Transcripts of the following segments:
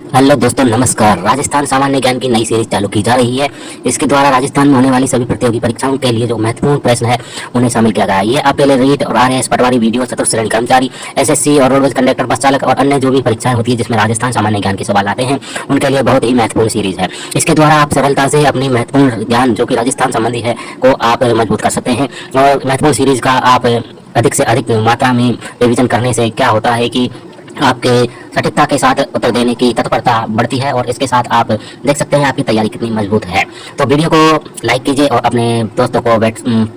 Hello दोस्तों, नमस्कार। राजस्थान सामान्य ज्ञान की नई सीरीज चालू की जा रही है। इसके द्वारा राजस्थान में होने वाली सभी प्रतियोगी परीक्षाओं के लिए जो महत्वपूर्ण प्रश्न है उन्हें शामिल किया गया है। ये आपके लिए रीट और आरएएस, पटवारी, वीडियो, चतुर्थ श्रेणी कर्मचारी, एसएससी और रोडवेज कंडक्टर, बस चालक और अन्य जो भी परीक्षाएं होती है जिसमें राजस्थान सामान्य ज्ञान के सवाल आते हैं उनके लिए बहुत ही महत्वपूर्ण सीरीज है। इसके द्वारा आप सरलता से अपनी महत्वपूर्ण ज्ञान जो कि राजस्थान संबंधी है को आप मजबूत कर सकते हैं। और महत्वपूर्ण सीरीज का आप अधिक से अधिक मात्रा में रिविजन करने से क्या होता है कि आपके सटीकता के साथ उत्तर देने की तत्परता बढ़ती है और इसके साथ आप देख सकते हैं आपकी तैयारी कितनी मजबूत है। तो वीडियो को लाइक कीजिए और अपने दोस्तों को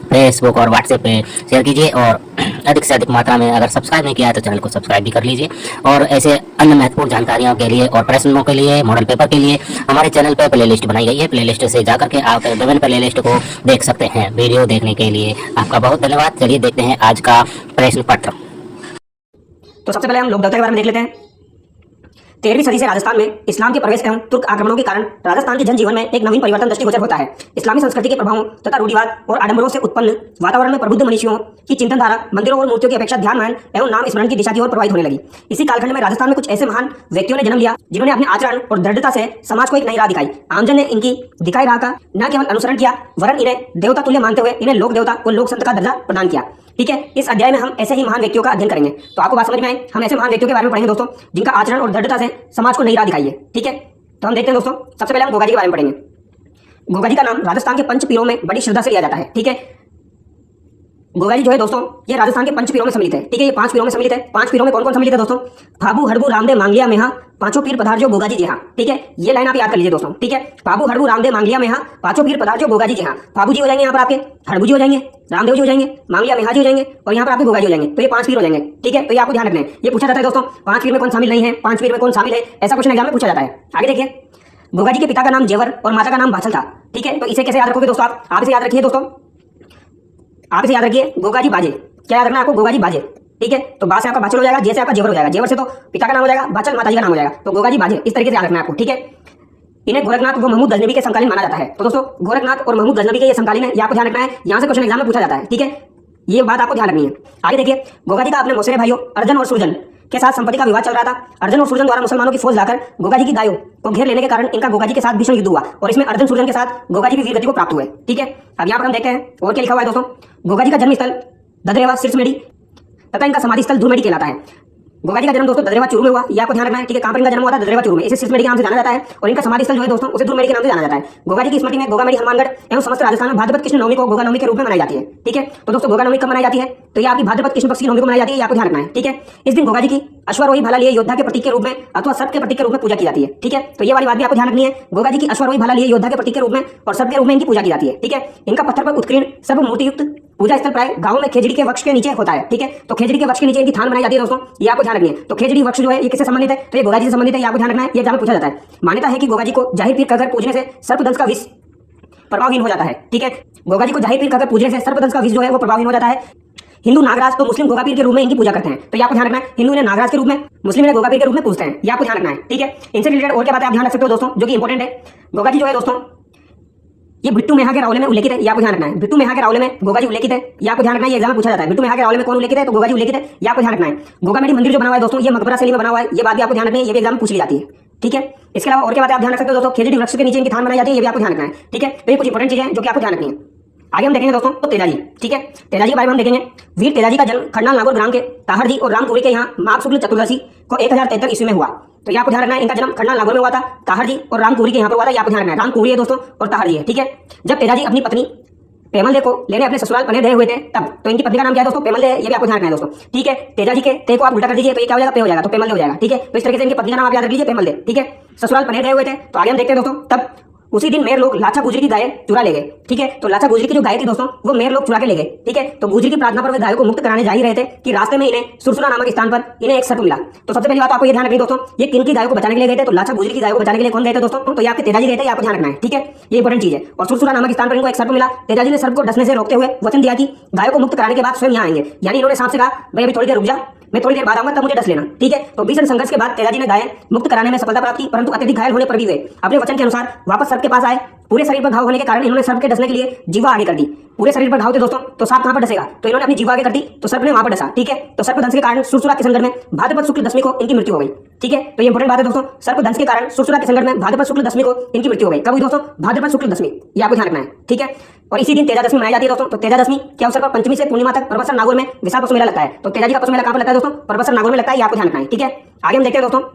फेसबुक और व्हाट्सएप पे शेयर कीजिए और अधिक से अधिक मात्रा में अगर सब्सक्राइब नहीं किया है तो चैनल को सब्सक्राइब भी कर लीजिए। और ऐसे अन्य महत्वपूर्ण जानकारियों के लिए और प्रश्नों के लिए, मॉडल पेपर के लिए हमारे चैनल पर प्ले लिस्ट बनाई गई है। प्ले लिस्ट से जाकर के आप विभिन्न प्ले लिस्ट को देख सकते हैं। वीडियो देखने के लिए आपका बहुत धन्यवाद। चलिए देखते हैं आज का प्रश्न पत्र। तो सबसे पहले हम लोक देवता के बारे में देख लेते हैं। 13वीं सदी से राजस्थान में इस्लाम के प्रवेश एवं तुर्क आक्रमणों के कारण राजस्थान के जनजीवन में एक नवीन परिवर्तन दृष्टिगोचर होता है। इस्लामी संस्कृति के प्रभावों तथा रूढ़िवाद और आडंबरों से उत्पन्न वातावरण में प्रबुद्ध मनीषियों की चिंतन धारा मंदिरों और मूर्तियों की अपेक्षा ध्यान एवं नाम स्मरण की दिशा की ओर प्रवाहित होने लगी। इसी कालखंड में राजस्थान में कुछ ऐसे महान व्यक्तियों ने जन्म लिया जिन्होंने अपने आचरण और दृढ़ता से समाज को एक नई राह दिखाई। आमजन ने इनकी दिखाई राह का न केवल अनुसरण किया वरन इन्हें देवता तुल्य मानते हुए इन्हें लोक देवता और लोक संत का दर्जा प्रदान किया। ठीक है, इस अध्याय में हम ऐसे ही महान व्यक्तियों का अध्ययन करेंगे। तो आपको बात समझ में आई, हम ऐसे महान व्यक्तियों के बारे में पढ़ेंगे दोस्तों जिनका आचरण और दृढ़ता से समाज को नई राह दिखाई है। ठीक है, तो हम देखते हैं दोस्तों, सबसे पहले हम गोगा जी के बारे में पढ़ेंगे। गोगा जी का नाम राजस्थान के पंच पीरों में बड़ी श्रद्धा से लिया जाता है। ठीक है, गोगा जी जो है दोस्तों ये राजस्थान के पंच पीरों में सम्मिलित है। ठीक है, ये 5 पीरों में सम्मिलित है। 5 पीरों में कौन कौन सम्मिलित है दोस्तों? फाबू, हड़बू, रामदेव, मांगलिया, मेहा, पांचों पीर पधार जो गोगा जी हाँ। ठीक है, ये लाइन आप याद कर लीजिए दोस्तों। ठीक है, फाबू, हड़बू, रामदेव, मांगलिया, मेहा, पांचों पीर पधार जो गोगा जी हाँ। फाबू जी हो जाएंगे यहाँ पर आपके, हड़बू जी हो जाएंगे, रामदेव जी हो जाएंगे, मांगलिया मेहा जी हो जाएंगे और यहाँ पर आपके गोगा जी हो जाएंगे। तो ये 5 पीर हो जाएंगे। ठीक है, तो ये आपको ध्यान रखना है। ये पूछा जाता है दोस्तों 5 पीर में कौन शामिल नहीं है, 5 पीर में कौन शामिल है, ऐसा क्वेश्चन एग्जाम में पूछा जाता है। आगे देखिए, गोगा जी के पिता का नाम जेवर और माता का नाम बाछल था। ठीक है, तो इसे कैसे याद रखोगे दोस्तों? आप इसे याद रखिए दोस्तों, आप इसे याद रखिए, गोगा जी बाजे। क्या याद रखना है आपको? गोगा जी बाजे। ठीक है, तो बा से आपका बाछल हो जाएगा, जे से आपका जेवर हो जाएगा, जेवर से तो पिता का नाम हो जाएगा, बाछल माता जी का नाम हो जाएगा, तो गोगा जी बाजे। इस तरीके से याद रखना है आपको। ठीक है, इन्हें गोरखनाथ व महमूद गजनबी के समकालीन माना जाता है। तो दोस्तों गोरखनाथ और महमूद गजनबी के ये समकालीन है, ये आपको ध्यान रखना है। यहाँ से क्वेश्चन एग्जाम में पूछा जाता है। ठीक है, ये बात आपको ध्यान रखनी है। आगे देखिए, गोगा जी का अपने मौसेरे भाइयों अर्जन और सुरजन के साथ संपत्ति का विवाद चल रहा था। अर्जन और सुरजन द्वारा मुसलमानों की फौज लाकर गोगा जी की गायों को घेर लेने के कारण इनका गोगा जी के साथ भीषण युद्ध हुआ और इसमें अर्जन सुरजन के साथ गोगा जी की वीरगति को प्राप्त हुए। ठीक है, अब यहाँ पर हम देखते हैं और क्या लिखा हुआ है दोस्तों। गोगा जी का जन्म स्थल ददरेवा सिरसमेड़ी तथा इनका समाधि स्थल धूलमेड़ी कहलाता है। गोगा जी का जन्म दोस्तों ददरेवा चूरू में हुआ, ये आपको ध्यान रखना है। ठीक है, कहां पर इनका जन्म हुआ था? ददरेवा चूरू में। इसे सिरसमेड़ी के नाम से जाना जाता है और इनका समाधि स्थल जो है दोस्तों उसे धूलमेड़ी के नाम से जाना जाता है। गोगा जी की स्मृति में गोगामेड़ी हनुमानगढ़ एवं समस्त राजस्थान में भाद्रपद कृष्ण नवमी को गोगा नवमी के रूप में मनाई जाती है। ठीक है, तो दोस्तों गोगा नवमी कब मनाई जाती है? तो ये आपकी भाद्रपद कृष्ण पक्ष की नवमी को मनाई जाती है, ये आपको ध्यान रखना है। ठीक है, इस दिन गोगा जी की अश्वारोही भाला लिए योद्धा के प्रतीक के रूप में अथवा सर्प के प्रतीक के रूप में पूजा की जाती है। ठीक है, तो ये वाली बात भी आपको ध्यान रखनी है। गोगा जी की अश्वारोही भाला लिए योद्धा के प्रतीक के रूप में और सर्प के रूप में इनकी पूजा की जाती है। ठीक है, इनका पत्थर पर उत्कीर्ण सर्व मूर्तियुक्त पूजा स्थल प्राय गांव में खेजड़ी के वृक्ष के नीचे होता है। ठीक है, तो खेजड़ी के वृक्ष के नीचे इनकी थान बनाई जाती है दोस्तों, ये आपको ध्यान रखनी है। तो खेजड़ी वृक्ष जो है ये किससे संबंधित है? तो ये गोगा जी से संबंधित है, ये आपको ध्यान रखना है। ये एग्जाम में पूछा जाता है। मान्यता है कि गोगा जी को जाहिर पीर कहकर पूजने से सर्पदंश का विष प्रभावहीन हो जाता है। ठीक है, गोगा जी को जाहिर पीर कहकर पूजने से सर्पदंश का विष जो है वो प्रभावहीन हो जाता है। हिंदू नागराज तो मुस्लिम गोगा पीर के रूप में इनकी पूजा करते हैं, तो ये आपको ध्यान रखना है। हिंदू ने नागराज के रूप में, मुस्लिम ने गोगा पीर के रूप में पूजते हैं, ये आपको ध्यान रखना है। ठीक है, इनसे रिलेटेड और क्या बातें आप ध्यान रख सकते हो दोस्तों जो कि इंपॉर्टेंट है। गोगा जी जो है दोस्तों ये बिट्टू मेहा के रावले में उल्लेखित है, ये आपको ध्यान रखना है। बिट्टू मेहा के रावले में गोगा जी उल्लेखित है, ये आपको ध्यान रखना है। ये एग्जाम में पूछा जाता है बिट्टू मेहा के रावले में कौन उल्लेखित है? तो गोगा जी उल्लेखित है, ये आपको ध्यान रखना है। गोगामेड़ी मंदिर जो बना हुआ है दोस्तों ये मकबरा शैली में बना हुआ है, ये बात भी आपको ध्यान रखनी है, ये भी एग्जाम में पूछ ली जाती है। ठीक है, इसके अलावा और क्या बातें आप ध्यान रख सकते हो दोस्तों? खेजड़ी वृक्ष के नीचे इनकी थान बनाई जाती है, ये भी आपको ध्यान रखना है। ठीक है, तो ये कुछ इंपॉर्टेंट चीजें हैं जो कि आपको ध्यान रखनी है। आगे हम देखेंगे दोस्तों तो तेजाजी। ठीक है, तेजाजी के बारे में हम देखेंगे। वीर तेजाजी का जन्म खंडाल नागौर ग्राम के ताहर जी और रामपुरी के यहाँ माघ शुक्ल चतुर्दशी को 1073 ईस्वी में हुआ। तो ये आपको ध्यान रखना है, इनका जन्म खंडाल नागौर में हुआ था, ताहर जी और रामपुरी के यहाँ पर हुआ था, ये आपको ध्यान रखना है। रामपुरी है दोस्तों और ताहर जी है। ठीक है, जब तेजाजी अपनी पत्नी पेमल दे को लेने अपने ससुराल पने दे हुए थे तब, तो इनकी पत्नी का नाम क्या है दोस्तों? पेमल दे, ये भी आपको ध्यान रखना है दोस्तों। ठीक है, तेजाजी के ते को आप उल्टा कर दीजिए तो ये क्या हो जाएगा? पे हो जाएगा, तो पेमल दे हो जाएगा। ठीक है, तो इस तरीके से इनकी पत्नी का नाम आप याद रख लीजिए, पेमल दे। ठीक है, ससुराल पने दे हुए थे। तो आगे हम देखते हैं दोस्तों, तब उसी दिन मेर लोग लाचा गुजरी की गाय चुरा ले गए। ठीक है, तो लाचा गुजरी की जो गाय थी दोस्तों वो मेर लोग चुरा के ले गए। ठीक है, तो गुजरी की प्रार्थना पर वे गायों को मुक्त कराने जा ही रहे थे कि रास्ते में इन्हें सुरसुरा नामक स्थान पर इन्हें एक सर्प मिला। तो सबसे पहली बात आपको ये ध्यान रखनी दोस्तों, ये किन की गायों को बचाने के लिए गए थे? तो लाचा गुजरी की गायों को बचाने के लिए कौन गए थे दोस्तों? तो ये आपके तेजाजी गए थे, ये आपको ध्यान रखना है। ठीक है, ये इंपॉर्टेंट चीज है। और सुरसुरा नामक स्थान पर इनको एक सर्प मिला। तेजाजी ने सर्प को डसने से रोकते हुए वचन दिया कि गायों को मुक्त कराने के बाद स्वयं यहाँ आएंगे। यानी इन्होंने सांप से कहा भाई अभी थोड़ी देर रुक जा, मैं थोड़ी देर बाद आऊंगा तब मुझे डस लेना। ठीक है, तो भीषण संघर्ष के बाद तेजाजी ने गायें मुक्त कराने में सफलता प्राप्त की, परंतु अत्यधिक घायल होने पर भी वे अपने वचन के अनुसार वापस सर्प के पास आए। पूरे शरीर पर घाव होने के कारण इन्होंने सर्प के डसने के लिए जीवा आगे कर दी। पूरे शरीर पर घाव थे दोस्तों, तो सांप कहां पर डसेगा, तो इन्होंने अपनी जीवा आगे कर दी, तो सर्प ने वहां पर डसा। ठीक है, तो सर्प दंश के कारण सुरसुरा के संकट में भाद्रपद शुक्ल दशमी को इनकी मृत्यु हो गई। ठीक है, तो ये इंपॉर्टेंट बात है दोस्तों, सर्प दंश के कारण सुरसुरा के संकट में भाद्रपद शुक्ल दशमी को इनकी मृत्यु हो गई। कब हुई दोस्तों, भाद्रपद शुक्ल दशमी, ये आपको ध्यान रखना है। ठीक है, और इसी दिन तेजा दशमी मनाई जाती है दोस्तों। तो तेजा दशमी के अवसर पर पंचमी से पूर्णिमा तक परबतसर नागौर में विशाल पशु मेला लगता है। तो तेजा जी का पशु मेला कहां पर लगता है दोस्तों, परबतसर नागौर में लगता है, ये आपको ध्यान रखना है। ठीक है, आगे हम देखते हैं दोस्तों,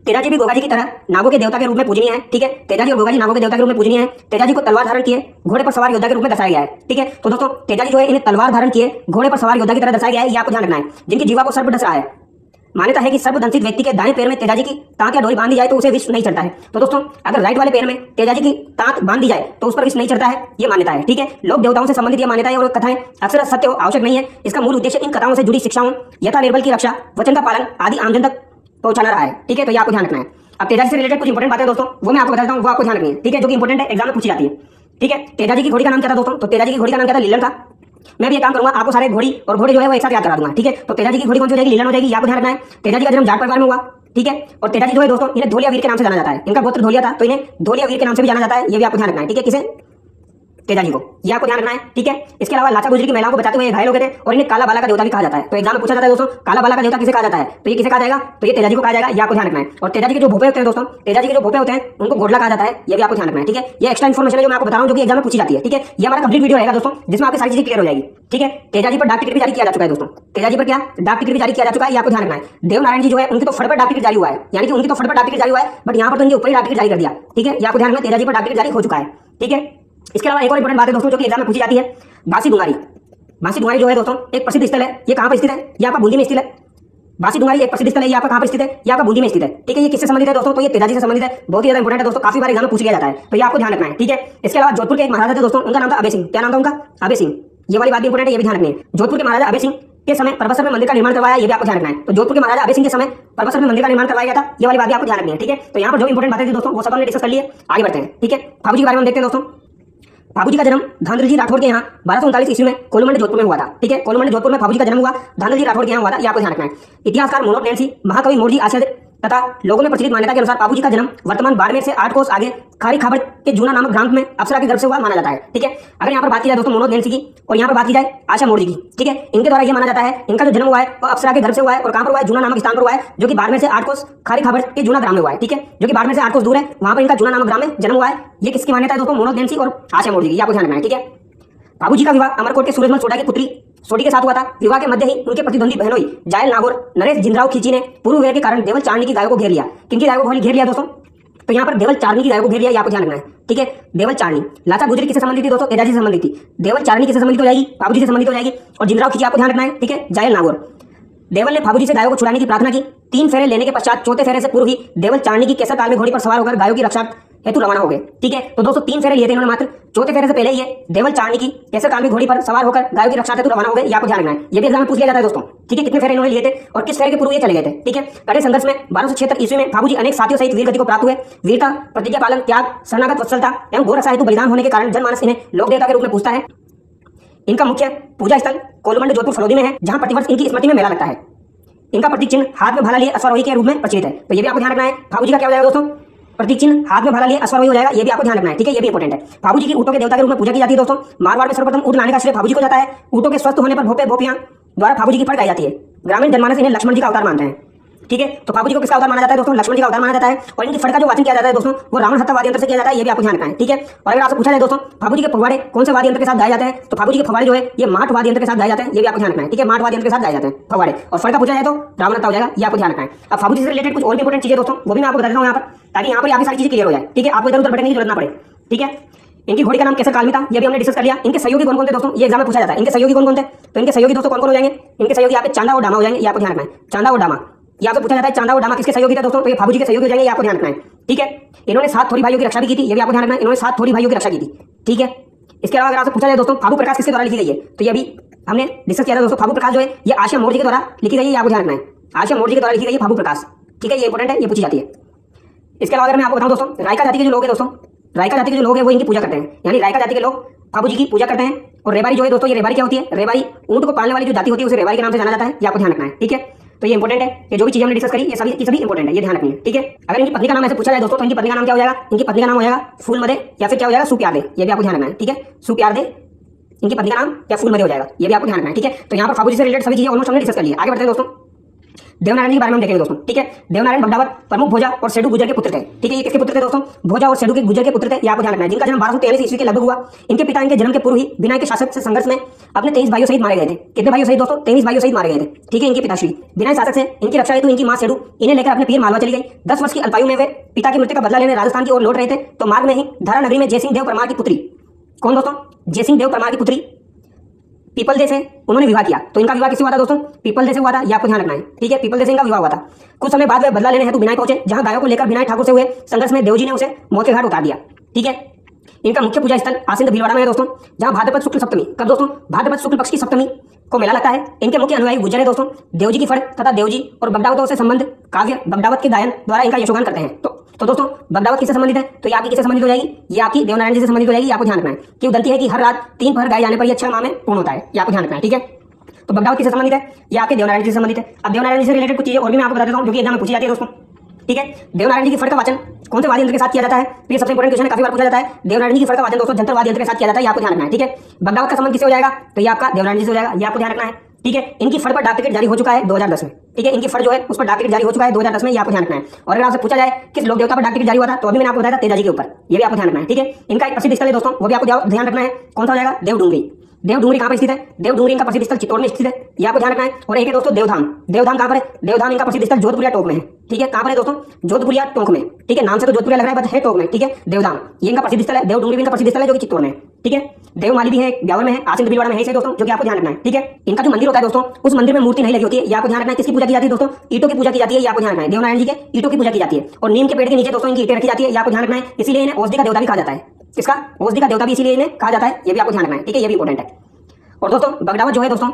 तेजाजी भी गोगाजी की तरह नागों के देवता के रूप में पूजनीय है। ठीक है, तेजाजी और गोगाजी नागों के देवता के रूप में पूजनीय है। तेजाजी को तलवार धारण किए घोड़े पर सवार योद्धा के रूप में दर्शाया गया है। ठीक है, तो दोस्तों तेजाजी जो है इन्हें तलवार धारण किए घोड़े पर सवार योद्धा की तरह दर्शाया गया है, ये आपको ध्यान रखना है। जिनकी जीवा को सर्प डस रहा है, मान्यता है कि सर्पदंशित व्यक्ति के दाएं पैर में तेजाजी की तांत या डोरी बांध दी जाए तो उसे विष नहीं चढ़ता है। तो दोस्तों अगर राइट वाले पैर में तेजाजी की तांत बांध दी जाए तो उस पर विष नहीं चढ़ता है, ये मान्यता है। ठीक है, लोक देवताओं से संबंधित ये मान्यताएं और कथाएं अक्सर सत्य हो आवश्यक नहीं है। इसका मूल उद्देश्य इन कथाओं से जुड़ी शिक्षाओं, यथा निर्बल की रक्षा, वचन का पालन आदि आमजन तक पहुंचाना रहा है। ठीक है, तो ये आपको ध्यान रखना है। अब तेजाजी से रिलेटेड कुछ इंपॉर्टेंट बातें दोस्तों वो मैं आपको बताता हूं, वो आपको ध्यान रखनी है। ठीक है, जो कि इंपॉर्टेंट है, एग्जाम में पूछी जाती है। ठीक है, तेजाजी की घोड़ी का नाम क्या था दोस्तों, तो तेजाजी की घोड़ी का नाम क्या था, लीलन था। मैं भी एक काम करूंगा, आपको सारे घोड़ी और घोड़े जो है वो एक साथ याद करा दूंगा। ठीक है, तो तेजाजी की घोड़ी कौन सी हो जाएगी, लीलन हो जाएगी, आपको ध्यान रखना है। तेजाजी का जन्म जाट परिवार में हुआ। ठीक है, और तेजाजी जो है दोस्तों इन्हें धोलिया वीर के नाम से जाना जाता है। इनका गोत्र धोलिया था, तो इन्हें धोलिया वीर के नाम से भी जाना जाता है, ये भी आपको ध्यान रखना है। ठीक है, किसे, तेजाजी को, ये आपको ध्यान रखना है। ठीक है, इसके अलावा लाचा गुजरी की महिलाओं को बचाते हुए घायल हो गए थे और इन्हें काला बाला का देवता भी कहा जाता है। तो एग्जाम में पूछा जाता है दोस्तों, काला बाला का देवता किसे कहा जाता है, तो ये किसे कहा जाएगा, तो ये तेजाजी को कहा जाएगा, ये आपको ध्यान रखना है। और तेजाजी के जो भोपे होते हैं दोस्तों, तेजाजी के जो भोपे होते हैं उनको घोड़ला कहा जाता है, ये भी आपको ध्यान रखना है। ठीक है, ये एक्स्ट्रा इन्फॉर्मेशन है जो मैं आपको बता रहा हूं, जो कि एग्जाम में पूछी जाती है। ठीक है, ये हमारा कंप्लीट वीडियो रहेगा दोस्तों, जिसमें आपकी सारी चीजें क्लियर हो जाएगी। ठीक है, तेजाजी पर डाक टिकट भी जारी किया जा चुका है दोस्तों। तेजाजी पर क्या डाक टिकट भी जारी किया जा चुका है, ये आपको ध्यान रखना है। देवनारायण जी जो है उनकी तो फट पर डाक टिकट जारी हुआ है, यानी कि उनकी तो फट पर डाक टिकट जारी हुआ है, बट यहाँ पर तो इनके ऊपर ही डाक टिकट जारी कर दिया। ठीक है, ये आपको ध्यान रखना है, तेजाजी पर डाक टिकट जारी हो चुका है। ठीक है, इसके अलावा एक और इंपॉर्टेंट बात है दोस्तों जो कि एग्जाम में पूछी जाती है, बासी डुंगारी। बासी डुंगारी जो है दोस्तों एक प्रसिद्ध स्थल है, ये कहां पर स्थित है, ये आपका बूंदी में स्थित है। बासी डुंगारी एक प्रसिद्ध स्थल है, ये आपका कहां पर स्थित है, ये आपका बूंदी में स्थित है। ठीक है, ये किससे संबंधित है दोस्तों, तो ये तेजाजी से संबंधित है, बहुत ही ज्यादा इंपॉर्टेंट है दोस्तों, काफी बार एग्जाम में पूछ लिया जाता है, तो ये आपको ध्यान रखना है। ठीक है, इसके अलावा जोधपुर के एक महाराजा थे दोस्तों, उनका नाम था अभय सिंह। क्या नाम था उनका, अभय सिंह। ये वाली बात भी इंपॉर्टेंट है, ये भी ध्यान रखनी है। जोधपुर के महाराजा अभय सिंह के समय परबतसर में मंदिर का निर्माण करवाया, ये भी आपको ध्यान रखना है। तो जोधपुर के महाराजा अभय सिंह के समय परबतसर में मंदिर का निर्माण करवाया गया था, ये वाली बात भी आपको ध्यान रखनी है। ठीक है, तो यहाँ पर जो इंपॉर्टेंट बातें थी दोस्तों वो सब हमने डिस्कस कर लिए, आगे बढ़ते हैं। ठीक है, फाबू जी के बारे में देखते हैं दोस्तों। फाबू जी का जन्म धांधल जी राठौड़ के यहाँ 1239 ईस्वी में कोलमंडल जोधपुर में हुआ था। ठीक है, कोलमंडल जोधपुर में फाबू जी का जन्म हुआ, धांधल जी राठौड़ के यहाँ हुआ था, ये आपको ध्यान रखना है। इतिहासकार मोनोट नैन्सी, महाकवि मोरजी आचार्य तथा लोगों में प्रचलित मान्यता के अनुसार फाबू जी का जन्म वर्तमान बाड़मेर से 8 कोस आगे खारी खाबड़ के जूना नामक ग्राम में अप्सरा के गर्भ से हुआ माना जाता है। ठीक है, अगर यहाँ पर बात की जाए दोस्तों मोनोट नैन्सी की और यहाँ पर बात की जाए आशा मोरजी की, ठीक है, इनके द्वारा यह माना जाता है इनका जो जन्म हुआ है वो अप्सरा के गर्भ से हुआ है और कहां पर हुआ है, जूना नामक स्थान पर हुआ है, जो कि बाड़मेर से 8 कोस खारी खाबड़ के जूना ग्राम में हुआ है। ठीक है, जो कि बाड़मेर से 8 कोस दूर है, वहां पर इनका जूना नामक ग्राम में जन्म हुआ है। ये किसकी मान्यता है दोस्तों, मोनोट नैन्सी और आशा मोरजी की, आपको ध्यान रखना है। ठीक है, फाबू जी का विवाह अमरकोट के सूरजमल सोडा की पुत्री सोडी के साथ हुआ था। विवाह के मध्य ही उनके प्रतिद्वंदी बहनोई जायल नागौर नरेश जिंदराव खींची ने पूर्व वेर के कारण देवल चारणी की गायों को घेर लिया। किनकी गायों को घेर लिया दोस्तों, तो यहाँ पर देवल चारणी की गायों को घेर लिया, आपको ध्यान रखना है। ठीक है, देवल चारणी लाचा गुजरी किससे संबंधित थी दोस्तों, तेजाजी से संबंधित थी। देवल चारणी किससे संबंधित हो जाएगी, फाबू जी से संबंधित हो जाएगी। और जिंदराव खींची आपको ध्यान रखना है। ठीक है, जायल नागौर। देवल ने फाबू जी से गायों को छुड़ाने की प्रार्थना की। 3 फेरे लेने के पश्चात चौथे फेरे से पूर्व ही देवल चारणी की केसर काल में घोड़ी पर सवार होकर गायों की रक्षा हेतु रवाना हो गए। ठीक है, तो दोस्तों 3 फेरे लिए थे इन्होंने मात्र, चौथे फेरे से पहले ये देवल चारणी की केसर काल में घोड़ी पर सवार होकर गायों की रक्षा हेतु रवाना हो गए, आपको ध्यान रखना है। ये भी एग्जाम में पूछ लिया जाता है दोस्तों। ठीक है, कितने फेरे इन्होंने लिए थे और किस फेरे के पूर्व ये चले गए थे। ठीक है, कड़े संघर्ष में 1276 ईस्वी में फाबू जी अनेक साथियों सहित वीर गति को प्राप्त हुए। वीरता, प्रतिज्ञा पालन, त्याग, शरणागत वत्सलता एवं गोरक्षा हेतु बलिदान होने के कारण जनमानस इन्हें लोक देवता के रूप में पूजता है। इनका मुख्य पूजा स्थल कोलमंडल जोधपुर फलोदी में है, जहां प्रतिवर्ष इनकी स्मृति में मेला लगता है। इनका प्रतीक चिन्ह हाथ में भाला लिए अश्वारोही के रूप में प्रचलित है, तो ये भी आपको ध्यान रखना है। फाबू जी का क्या हो जाएगा दोस्तों, प्रतीक चिन्ह हाथ में भाला लिए अश्वारोही हो जाएगा, ये भी आपको ध्यान रखना है। ठीक है, ये भी इंपॉर्टेंट है। फाबू जी की ऊँटों के देवता के रूप में पूजा की जाती है दोस्तों। मारवाड़ में सर्वप्रथम ऊँट लाने का श्रेय फाबू जी को जाता है। ऊँटों के स्वस्थ होने पर भोपे भोपियां द्वारा फाबू जी की फड़ गाई जाती है। ग्रामीण जनमानस इन्हें लक्ष्मण जी का अवतार मानते हैं। ठीक है, तो फाबू जी को किसका अवतार माना जाता है दोस्तों, लक्ष्मण जी का अवतार माना जाता है। और इनकी फड़ का जो वाचन किया जाता है दोस्तों वो रावण हत्या वाद्य यंत्र से किया जाता है, ये भी आपको ध्यान रखना है। ठीक है, और अगर आपसे पूछा जाए दोस्तों फाबू जी के फव्वाड़े कौन से वाद्य यंत्र के साथ गाए जाते हैं, तो फाबू जी के फव्वाड़े जो है ये माठ वाद्य यंत्र के साथ गाए जाते हैं, ये भी आपको ध्यान रखना है। ठीक है, माठ वाद्य यंत्र के साथ गाए जाते हैं फव्वाड़े। और फड़ का पूछा जाए तो रावण हत्या हो जाएगा, ये आपको ध्यान रखना है। अब फाबू जी से रिलेटेड कुछ और भी इंपॉर्टेंट चीजें दोस्तों वो भी मैं आपको बता देता हूं यहाँ पर, ताकि यहाँ पर आपकी सारी चीजें क्लियर हो जाए। ठीक है, आपको इधर उधर भटकने की जरूरत ना पड़े। ठीक है, इनकी घोड़ी का नाम केसर कालमी था, ये भी हमने डिस्कस कर लिया। इनके सहयोगी कौन कौन थे दोस्तों, ये एग्जाम में पूछा जाता है। इनके सहयोगी कौन कौन थे, तो इनके सहयोगी दोस्तों कौन कौन हो जाएंगे, इनके सहयोगी यहाँ पे चांदा और डामा हो जाएंगे, ये आपको ध्यान रखना है। चांदा और डामा, ये आपसे पूछा जाता है चांदा और डामा किसके सहयोगी थे दोस्तों, तो ये फाबू जी के सहयोगी हो जाएंगे, ये आपको ध्यान रखना है। ठीक है, इन्होंने 7 थोड़ी भाइयों की रक्षा भी की थी, ये भी आपको ध्यान रखना है। इन्होंने 7 थोड़ी भाइयों की रक्षा की थी। ठीक है, इसके अलावा अगर आपसे पूछा जाए दोस्तों फाबू प्रकाश किसके द्वारा लिखी गई है, तो ये अभी हमने डिस्कस किया था दोस्तों। फाबू प्रकाश जो है ये आशा मोरजी के द्वारा लिखी गई है, ये आपको ध्यान रखना है। आशा मोरजी के द्वारा लिखी गई है फाबू प्रकाश। ठीक है, ये इंपॉर्टेंट है, ये पूछी जाती है। इसके अलावा अगर मैं आपको बताऊं दोस्तों, रायका जाति के जो लोग हैं दोस्तों, रायका जाति के जो लोग हैं वो इनकी पूजा करते हैं, यानी रायका जाति के लोग फाबू जी की पूजा करते हैं। और रेबारी जो है दोस्तों, ये रेबारी क्या होती है, रेबारी ऊंट को पालने वाली जो जाति होती है उसे रेबारी के नाम से जाना जाता है, ये आपको ध्यान रखना है। ठीक है, तो ये इंपॉर्टेंट है कि जो भी चीजें हमने डिस्कस करी ये सभी की सभी इंपॉर्टेंट है, ये ध्यान रखनी है, ठीक है। अगर इनकी पत्नी का नाम ऐसे पूछा जाए दोस्तों तो इनकी पत्नी का नाम क्या हो जाएगा, इनकी पत्नी का नाम हो जाएगा फूलमदे या फिर क्या हो जाएगा सुप्यारदे, ये भी आपको ध्यान रखना है, ठीक है। सुप्यारदे इनकी पत्नी का नाम या फूलमदे हो जाएगा, ये भी आपको ध्यान रखना है, ठीक है। तो यहाँ पर फाबू जी से रिलेटेड सभी चीजें ऑलमोस्ट हमने डिस्कस कर लिया। आगे बढ़ते हैं दोस्तों, देवनारायण जी के बारे में हम देखेंगे दोस्तों, ठीक है। देवनारायण बगडावत प्रमुख भोजा और सेडू गुजर के पुत्र थे, ठीक है। ये किसके पुत्र थे दोस्तों, भोजा और सेडू के गुजर के पुत्र थे, ये आपको ध्यान रखना है। जिनका जन्म 1243 ईस्वी के लगभग हुआ। इनके पिता इनके जन्म के पूर्व ही बिना के शासक से संघर्ष में अपने 23 भाइयों सहित मारे गए थे। कितने भाइयों सहित दोस्तों, 23 भाइयों सहित मारे गए थे, ठीक है। इनके पिताश्री बिना शासक से इनकी रक्षा हेतु इनकी मां सेडू इन्हें लेकर अपने पीर मालवा चली गई। 10 वर्ष की अल्पायु में वे पिता की मृत्यु का बदला लेने राजस्थान की ओर लौट रहे थे तो मार्ग में ही धारा नगरी में जयसिंह देव परमार की पुत्री, कौन दोस्तों, जयसिंह देव परमार की पुत्री पीपल दे से उन्होंने विवाह किया। तो इनका विवाह किससे हुआ था दोस्तों, पीपल दे से हुआ था, ये आपको ध्यान रखना है, ठीक है। पीपल दे से इनका विवाह हुआ था। कुछ समय बाद वे बदला लेने हेतु बिनाई पहुंचे, जहां गायों को लेकर बिनाई ठाकुर से हुए संघर्ष में देवजी ने उसे मौत के घाट उतार दिया, ठीक है। इनका मुख्य पूजा स्थल आसिंद भीलवाड़ा में है दोस्तों, जहां भाद्रपद शुक्ल सप्तमी, कब दोस्तों, भाद्रपद शुक्ल पक्ष की सप्तमी को मेला लगता है। इनके मुख्य अनुयायी गुजर है दोस्तों, देवजी की फड़ तथा देवजी और बगडावतों से संबंध काव्य बगडावत के गायन द्वारा इनका यशोगान करते हैं। तो दोस्तों बगडावत किससे संबंधित है, तो ये आपकी किससे संबंधित हो जाएगी, ये आपकी देवनारायण जी से संबंधित हो जाएगी। आपको ध्यान रखना है कि उदंती है कि हर रात 3 पहर गाए जाने पर यह 6 माह में पूर्ण होता है, ये आपको ध्यान रखना है, ठीक है। तो बगडावत किससे संबंधित है, ये आपके देवनारायण जी से संबंधित है। अब देवनारायण जी से रिलेटेड कुछ चीजें और भी मैं आपको बता देता हूं जो कि एग्जाम में पूछी जाती है दोस्तों, ठीक है। देवनारायण जी की फड़ का वाचन कौन से वाद्य यंत्र के साथ किया जाता है, तो ये सबसे इंपॉर्टेंट क्वेश्चन है, काफी बार पूछा जाता है। देवनारायण जी की फड़ का वाचन दोस्तों जंतर वाद्य यंत्र के साथ किया जाता है, ये आपको ध्यान रखना है, ठीक है। बगडावत का संबंध किससे हो जाएगा, तो ये आपका देवनारायण जी से हो जाएगा, ये आपको ध्यान रखना है, ठीक है। इनकी फड़ पर डाक टिकट जारी हो चुका है 2010 में, ठीक है। इनकी फड़ जो है उस पर डाक टिकट जारी हो चुका है 2010 में, ये आपको ध्यान रखना है। और अगर आपसे पूछा जाए किस लोक देवता पर डाक टिकट जारी हुआ था, तो अभी मैंने आपको बताया था तेजाजी के ऊपर, ये भी आपको ध्यान रखना है, ठीक है। इनका एक प्रसिद्ध स्थल है दोस्तों, वो भी आपको ध्यान रखना है, कौन सा हो जाएगा, देवडूंगरी। देवडूंगरी कहां पर स्थित है, देवडूंगरी इनका प्रसिद्ध स्थल चित्तौड़ में स्थित है, ये आपको ध्यान रखना है। और एक है दोस्तों देवधाम, देवधाम कहां पर है, देवधाम इनका प्रसिद्ध स्थल जोधपुरिया टोंक में है, ठीक है। कहां पर है दोस्तों, जोधपुरिया टोंक में, ठीक है। नाम से तो जोधपुरिया लग रहा है बट है टोंक में, ठीक है। देवधाम ये इनका प्रसिद्ध स्थल है, देवडूंगरी इनका प्रसिद्ध स्थल है जो कि चित्तौड़ में है, ठीक है। देवमाली भी है ब्यावर में है, आसिंद भीलवाड़ा में है दोस्तों, जो कि आपको ध्यान रखना है, ठीक है। इनका जो मंदिर होता है दोस्तों उस मंदिर में मूर्ति नहीं लगी होती है, ये आपको ध्यान रखना है। किसकी पूजा की जाती है दोस्तों, ईंटों की पूजा की जाती है, ये आपको ध्यान रखना है। देवनारायण जी के ईंटों की पूजा की जाती है और नीम के पेड़ के नीचे दोस्तों इनकी ईंटें रखी जाती है, ये आपको ध्यान रखना है। इसीलिए इन्हें औषधि का देवता भी कहा जाता है, किसका, औषधि का देवता भी इसीलिए इन्हें कहा जाता है, ये भी आपको ध्यान रखना है, ठीक है। ये भी इंपॉर्टेंट है। और दोस्तों बगडावत जो है दोस्तों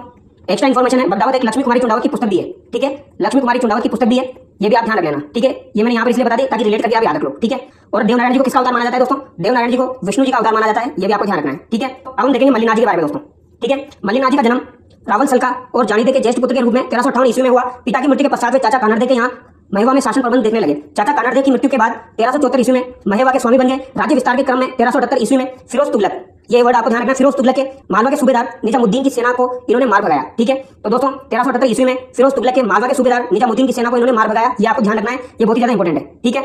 एक्स्ट्रा इन्फॉर्मेशन है, बगडावत एक लक्ष्मी कुमारी चुंडावत की पुस्तक भी है, ठीक है। लक्ष्मी कुमारी चुंडावत की पुस्तक भी है, ये भी आप ध्यान रख लेना, ठीक है। ये मैंने यहाँ पर इसलिए बता दिया ताकि रिलेट करके आप याद रख लो, ठीक है। और देवनारायण जी को किसका अवतार माना जाता है दोस्तों, देवनारायण जी को विष्णु जी का अवतार माना जाता है, ये भी आपको ध्यान रखना है, ठीक है। तो अब हम देखेंगे मल्लिनाथ जी के बारे में दोस्तों, ठीक है। मल्लिनाथ जी का जन्म रावल सलका और जानीदे के ज्येष्ठ पुत्र के रूप में 1358 ईस्वी में हुआ। पिता की मृत्यु के पश्चात वे चाचा कानड़दे के यहाँ महेवा में शासन प्रबंध देखने लगे। चाचा कानड़दे की मृत्यु के बाद 1374 ईस्वी में महेवा के स्वामी बन गए। राज्य विस्तार के क्रम में 1378 ईस्वी में फिरोज तुगलक, ये वर्ड आपको ध्यान रखना, फिरोज तुगलक के मालवा के सूबेदार निजामुद्दीन की सेना को इन्होंने मार भगाया, ठीक है। तो दोस्तों 1378 ईस्वी में फिरोज तुगलक के मालवा के सूबेदार निजामुद्दीन की सेना को इन्होंने मार भगाया, ये आपको ध्यान रखना है, ये बहुत ही ज्यादा इंपॉर्टेंट है, ठीक है।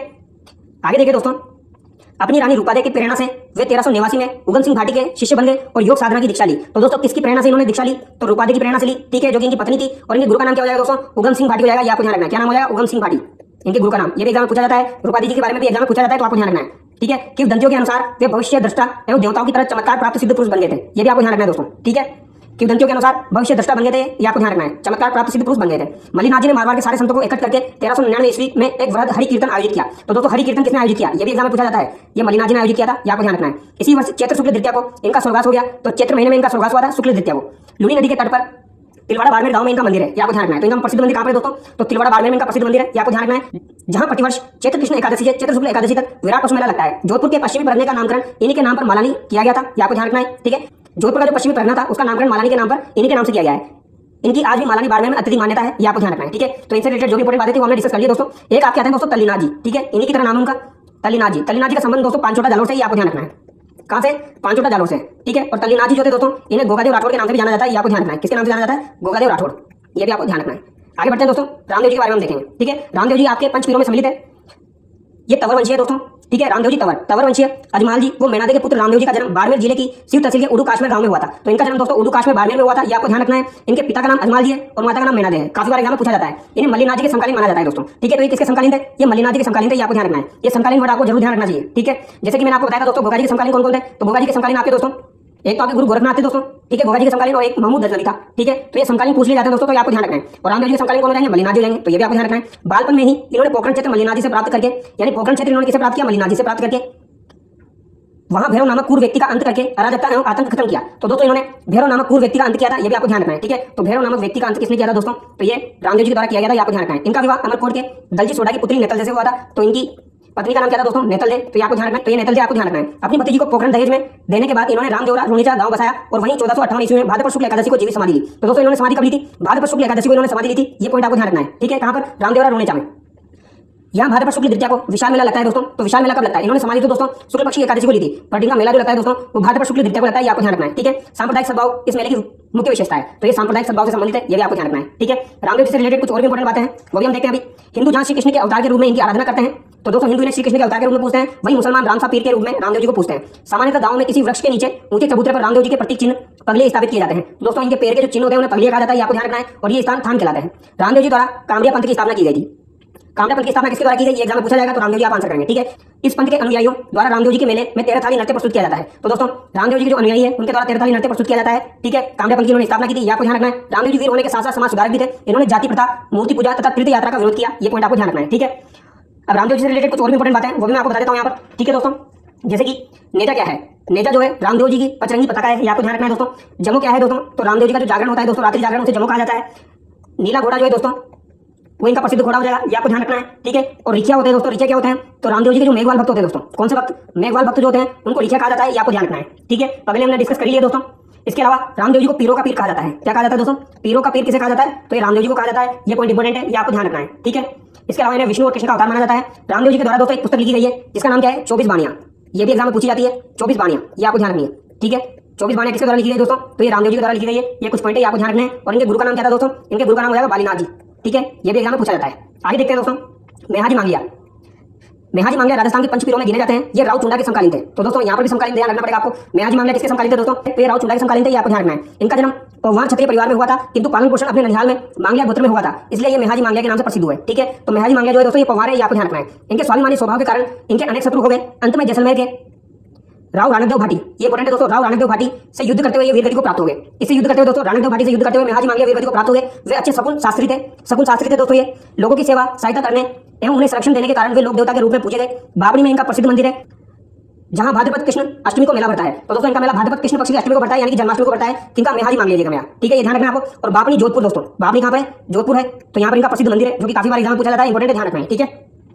आगे देखिए दोस्तों, अपनी रानी रूपादे की प्रेरणा से वे 1389 में उगम सिंह भाटी के शिष्य बन गए और योग साधना की दीक्षा ली। तो दोस्तों किसकी प्रेरणा से इन्होंने दीक्षा ली, तो रूपादे की प्रेरणा से ली, ठीक है, जो कि इनकी पत्नी थी। और इनके गुरु का नाम क्या हो जाएगा दोस्तों, उगम सिंह भाटी हो जाएगा, ये आपको ध्यान रखना है। क्या नाम हो जाएगा, उगम सिंह भाटी, इनके गुरु का नाम। ये भी एग्जाम में पूछा जाता है, रूपादी जी के बारे में भी एग्जाम में पूछा जाता है, तो आपको ध्यान रखना है, ठीक है। कि दंतियों के अनुसार वे भविष्य दृष्टा एवं देवताओं की तरह चमत्कार प्राप्त सिद्ध पुरुष बन गए थे, ये भी आपको ध्यान रखना है दोस्तों, ठीक है। कि दंतियों के अनुसार भविष्य दृष्टा बन गए थे, ये आपको ध्यान रखना है, चमत्कार प्राप्त सिद्ध पुरुष बन गए थे। मल्लिनाथ जी ने मारवाड़ के सारे संतों को एकत्र करके 1399 ईस्वी में एक वृहद हरि कीर्तन आयोजित किया। तो दोस्तों हरि कीर्तन किसने आयोजित किया, ये भी एग्जाम में पूछा जाता है, ये मल्लिनाथ जी ने आयोजित किया था, ये आपको ध्यान रखना है। इसी वर्ष चैत्र शुक्ल द्वितीया को इनका स्वर्गवास हो गया। तो चैत्र महीने में इनका स्वर्गवास हुआ था शुक्ल द्वितीया को। लुनी नदी के तट पर तिलवाड़ा बाड़मेर गांव में इनका मंदिर है, ये आपको ध्यान रखना है। तो इनका प्रसिद्ध मंदिर कहां पर है दोस्तों, तो तिलवाड़ा बाड़मेर में इनका प्रसिद्ध मंदिर है, ये आपको ध्यान रखना है। जहां प्रतिवर्ष चैत्र कृष्ण एकादशी से चैत्र शुक्ल एकादशी तक विराट पशु मेला लगता है। जोधपुर के पश्चिमी परगने का नामकरण इन्हीं के नाम पर मालानी किया गया था, ये आपको ध्यान रखना है, ठीक है। जोधपुर का जो पश्चिमी परगना था उसका नामकरण मालानी के नाम पर इन्हीं के नाम से किया गया है। इनकी आज भी मालानी बाड़मेर में अत्यधिक मान्यता है, ये आपको ध्यान रखना है, ठीक है। तो इनसे रिलेटेड जो भी इंपॉर्टेंट बातें थी वो हमने डिस्कस कर लिया दोस्तों। एक आपके आते हैं दोस्तों तल्लीनाथ जी, ठीक है, इन्हीं की तरह नाम है उनका तल्लीनाथ जी। तल्लीनाथ जी का संबंध दोस्तों पांचोटा जालोर से, ये आपको ध्यान रखना है, कहां से, पांचोटा जालोर से, ठीक है। और तल्लीनाथ जी जो थे दोस्तों इन्हें गोगादेव राठौड़ के नाम से भी जाना जाता है, ये आपको ध्यान रखना है। किसके नाम से जाना जाता है, गोगादेव राठौड़, ये भी आपको ध्यान रखना है। आगे बढ़ते हैं दोस्तों, रामदेव जी के बारे में हम देखेंगे, ठीक है। रामदेव जी आपके पंचपीरों में सम्मिलित है, ये तंवर वंशीय है दोस्तों, ठीक है। रामदेव जी तंवर वंशीय। अजमाल जी वो मेनादे के पुत्र रामदेव जी का जन्म बाड़मेर जिले की शिव तहसील के उडू काश्मीर गांव में हुआ था। तो इनका जन्म दोस्तों उडू काश्मीर बाड़मेर में हुआ था, ये आपको ध्यान रखना है। इनके पिता का नाम अजमाल जी है और माता का नाम मेनादे है। काफी बार एग्जाम में पूछा जाता है। इन्हें मल्लिनाथ जी के समकालीन माना जाता है दोस्तों, ठीक है। तो ये किसके समकालीन थे, ये मल्लिनाथ जी के समकालीन थे, ये आपको ध्यान रखना है। ये समकालीन वर्ड आपको जरूर ध्यान रखना चाहिए, ठीक है। जैसे कि मैंने आपको बताया था दोस्तों गोगा जी के समकालीन कौन कौन थे, तो गोगा जी के समकालीन आपके दोस्तों एक तो आपके गुरु गोरखनाथ थे दोस्तों, ठीक है, गोगा जी के समकालीन, और एक महमूद गजनवी था, ठीक है। तो ये समकालीन पूछ लिए जाते हैं दोस्तों, तो ये आपको ध्यान रखना है। और रामदेव जी के समकालीन कौन हो जाएंगे, मल्लिनाथ जी जाएंगे, तो ये भी आपको ध्यान रखना है। बालपन में ही इन्होंने पोखरण क्षेत्र मल्लिनाथ जी से प्राप्त करके, यानी पोखरण क्षेत्र इन्होंने किसे प्राप्त किया, मल्लिनाथ जी से प्राप्त करके वहां भैरव नामक क्रूर व्यक्ति का अंत करके अराजकता एवं आतंक खत्म किया। तो दोस्तों इन्होंने भैरव नामक क्रूर व्यक्ति का अंत किया था, ये भी आपको ध्यान रखना है, ठीक है। तो भैरव नामक व्यक्ति का अंत किसने किया था दोस्तों, तो ये रामदेव जी के द्वारा किया गया था, ये आपको ध्यान रखना है। इनका विवाह अमरकोट के दलजी सोडा की पुत्री नेतल से हुआ था। तो इनकी पत्नी का नाम क्या था दोस्तों? नेतल दे। तो ये आपको ध्यान रखना है। तो ये नेतल दे आपको ध्यान रखना है। अपनी भतीजी को पोखरण दहेज में देने के बाद इन्होंने रामदेवरा रुणिचा गांव बसाया और वहीं 1458 ईस्वी में भाद्रपद शुक्ल एकादशी को जीवित समाधि ली। तो दोस्तों इन्होंने समाधि कब ली थी? भाद्रपद शुक्ल एकादशी को इन्होंने समाधि ली थी। ये पॉइंट आपको ध्यान रखना है, ठीक है। कहां पर? रामदेवरा रुणिचा में। यहाँ भाद्रपद शुक्ल द्वितीया को विशाल मेला लगता है दोस्तों। तो विशाल मेला कब लगता है? इन्होंने समाधि तो दोस्तों शुक्ल पक्षी एकादशी को ली थी, पर इनका मेला जो लगता है दोस्तों वो भाद्रपद शुक्ल द्वितीया को लगता है। ये आपको ध्यान रखना है, ठीक है। सांप्रदायिक सद्भाव इस मेले की मुख्य विशेषता है। तो ये सांप्रदायिक सद्भाव से संबंधित है, ये भी आपको ध्यान रखना है, ठीक है। रामदेव जी से रिलेटेड कुछ और भी इंपॉर्टेंट बातें हैं, वो भी हम देखते हैं अभी। हिंदू जहां श्री कृष्ण के अवतार के रूप में इनकी आराधना करते हैं, तो दोस्तों हिंदू इन्हें श्री कृष्ण के अवतार के रूप में पूछते हैं, वही मुसलमान रामसा पीर के रूप में रामदेव जी को पूछते हैं। सामान्यतः गांव में किसी वृक्ष के नीचे ऊंचे चबूतरे पर रामदेव जी के प्रतीक चिन्ह पगले स्थापित किए जाते हैं। तो दोस्तों इनके पैर के जो चिन्ह होते हैं उन्हें पगले कहा जाता है, ये आपको ध्यान रखना है। और ये स्थान थान कहलाते हैं। रामदेव जी द्वारा कामरिया पंथ की स्थापना की गई थी। कामरिया पंथ की स्थापना किसके द्वारा की गई? ये एग्जाम में पूछा जाएगा, तो रामदेव जी आप आंसर करेंगे, ठीक है। इस पंथ के अनुयायियों द्वारा रामदेव जी के मेले में 13 थाली नृत्य प्रस्तुत किया जाता है। तो दोस्तों रामदेव जी के जो अनुयायी है उनके द्वारा 13 थाली नृत्य प्रस्तुत किया जाता है, ठीक है। कामरिया पंथ की इन्होंने स्थापना की थी, ये आपको ध्यान रखना है। रामदेव जी वीर होने के साथ साथ समाज सुधारक भी थे। इन्होंने जाति प्रथा, मूर्ति पूजा तथा तीर्थ यात्रा का विरोध किया, ये पॉइंट आपको ध्यान रखना है, ठीक है। अब रामदेव जी से रिलेटेड कुछ और भी इंपॉर्टेंट बातें हैं, वो भी मैं आपको बता देता हूं यहाँ पर, ठीक है दोस्तों। जैसे कि नेजा क्या है? नेजा जो है रामदेव जी की पचरंगी पताका है, ये आपको ध्यान रखना है दोस्तों। जमो क्या है दोस्तों? तो रामदेव जी का जो जागरण होता है दोस्तों, रात्रि जागरण, उसे जमो कहा जाता है। नीला घोड़ा जो है दोस्तों वो इनका प्रसिद्ध घोड़ा हो जाएगा, ये आपको ध्यान रखना है, ठीक है। और रिखिया होते हैं दोस्तों। रिखिया क्या होते हैं? तो रामदेव जी के जो मेघवाल भक्त होते हैं दोस्तों, कौन से भक्त? मेघवाल भक्त जो होते हैं उनको रिखिया कहा जाता है, ये आपको ध्यान रखना है, ठीक है। पहले हमने डिस्कस कर लिया दोस्तों। इसके अलावा रामदेव जी को पीरों का पीर कहा जाता है। क्या कहा जाता है दोस्तों? पीरों का पीर किसे कहा जाता है? तो ये रामदेव जी को कहा जाता है, ये पॉइंट इंपॉर्टेंट है, ये आपको ध्यान रखना है, ठीक है। इसके अलावा इन्हें विष्णु और कृष्ण का अवतार माना जाता है। रामदेव जी के द्वारा दोस्तों एक पुस्तक लिखी गई है जिसका नाम क्या है? 24 बाणियां। ये भी एग्जाम में पूछी जाती है, 24 बाणियां, ये आपको ध्यान रखनी है, ठीक है। 24 बाणियां किसके द्वारा लिखी गई दोस्तों? तो ये रामदेव जी के द्वारा लिखी गई है। ये कुछ पॉइंट है, आपको ध्यान रखना है। और इनके गुरु का नाम क्या था दोस्तों? इनके गुरु का नाम हो जाएगा बालीनाथ जी, ठीक है। ये भी एग्जाम में पूछा जाता है। आगे देखते हैं दोस्तों, मेहाजी मांगलिया। मेहाजी मांगलिया राजस्थान के पंचपीरों में गिने जाते हैं। ये राव चुंडा के समकालीन थे। तो दोस्तों यहाँ पर भी समकालीन ध्यान रखना पड़ेगा आपको। मेहाजी मांगलिया किसके समकालीन थे दोस्तों? तो ये राव चुंडा के समकालीन थे, ये आपको ध्यान रखना है। इनका जन्म पौवार क्षत्रिय परिवार में हुआ था, किंतु पालन पोषण अपने ननिहाल में मांगलिया गोत्र में हुआ था, इसलिए ये मेहाजी मांगलिया के नाम से प्रसिद्ध हुए, ठीक है। तो मेहाजी मांगलिया जो है दोस्तों ये पौवार है, ये आपको ध्यान रखना है। इनके स्वाभिमानी स्वभाव के कारण इनके अनेक शत्रु हो गए। अंत में जैसलमेर के राव राणकदेव भाटी, ये इंपॉर्टेंट है दोस्तों, राव राणकदेव भाटी से युद्ध करते हुए ये वीरगति को प्राप्त हो गए। इससे युद्ध करते हुए दोस्तों राणकदेव भाटी से युद्ध करते हुए मेहाजी मांगलिया वीरगति को प्राप्त हो गए। वे अच्छे शकुन शास्त्री थे। शकुन शास्त्री थे दोस्तों ये। लोगों की सेवा सहायता करने एवं उन्हें संरक्षण देने के कारण वे लोक देवता के रूप में पूजे गए। बाबरी में इनका प्रसिद्ध मंदिर है जहां भाद्रपद कृष्ण अष्टमी को मेला भरता है। तो दोस्तों इनका मेला भाद्रपद कृष्ण पक्ष की अष्टमी को भरता है, यानी कि जन्माष्टमी को भरता है। किनका? मेहाजी मांगलिया जी का मेला, ठीक है, ये ध्यान रखना आपको। और बाबरी जोधपुर दोस्तों, बाबरी कहां पर है? जोधपुर है। तो यहाँ पर इनका प्रसिद्ध मंदिर है जो कि काफी बार एग्जाम में पूछा जाता है, इंपॉर्टेंट ध्यान रखना है, ठीक है।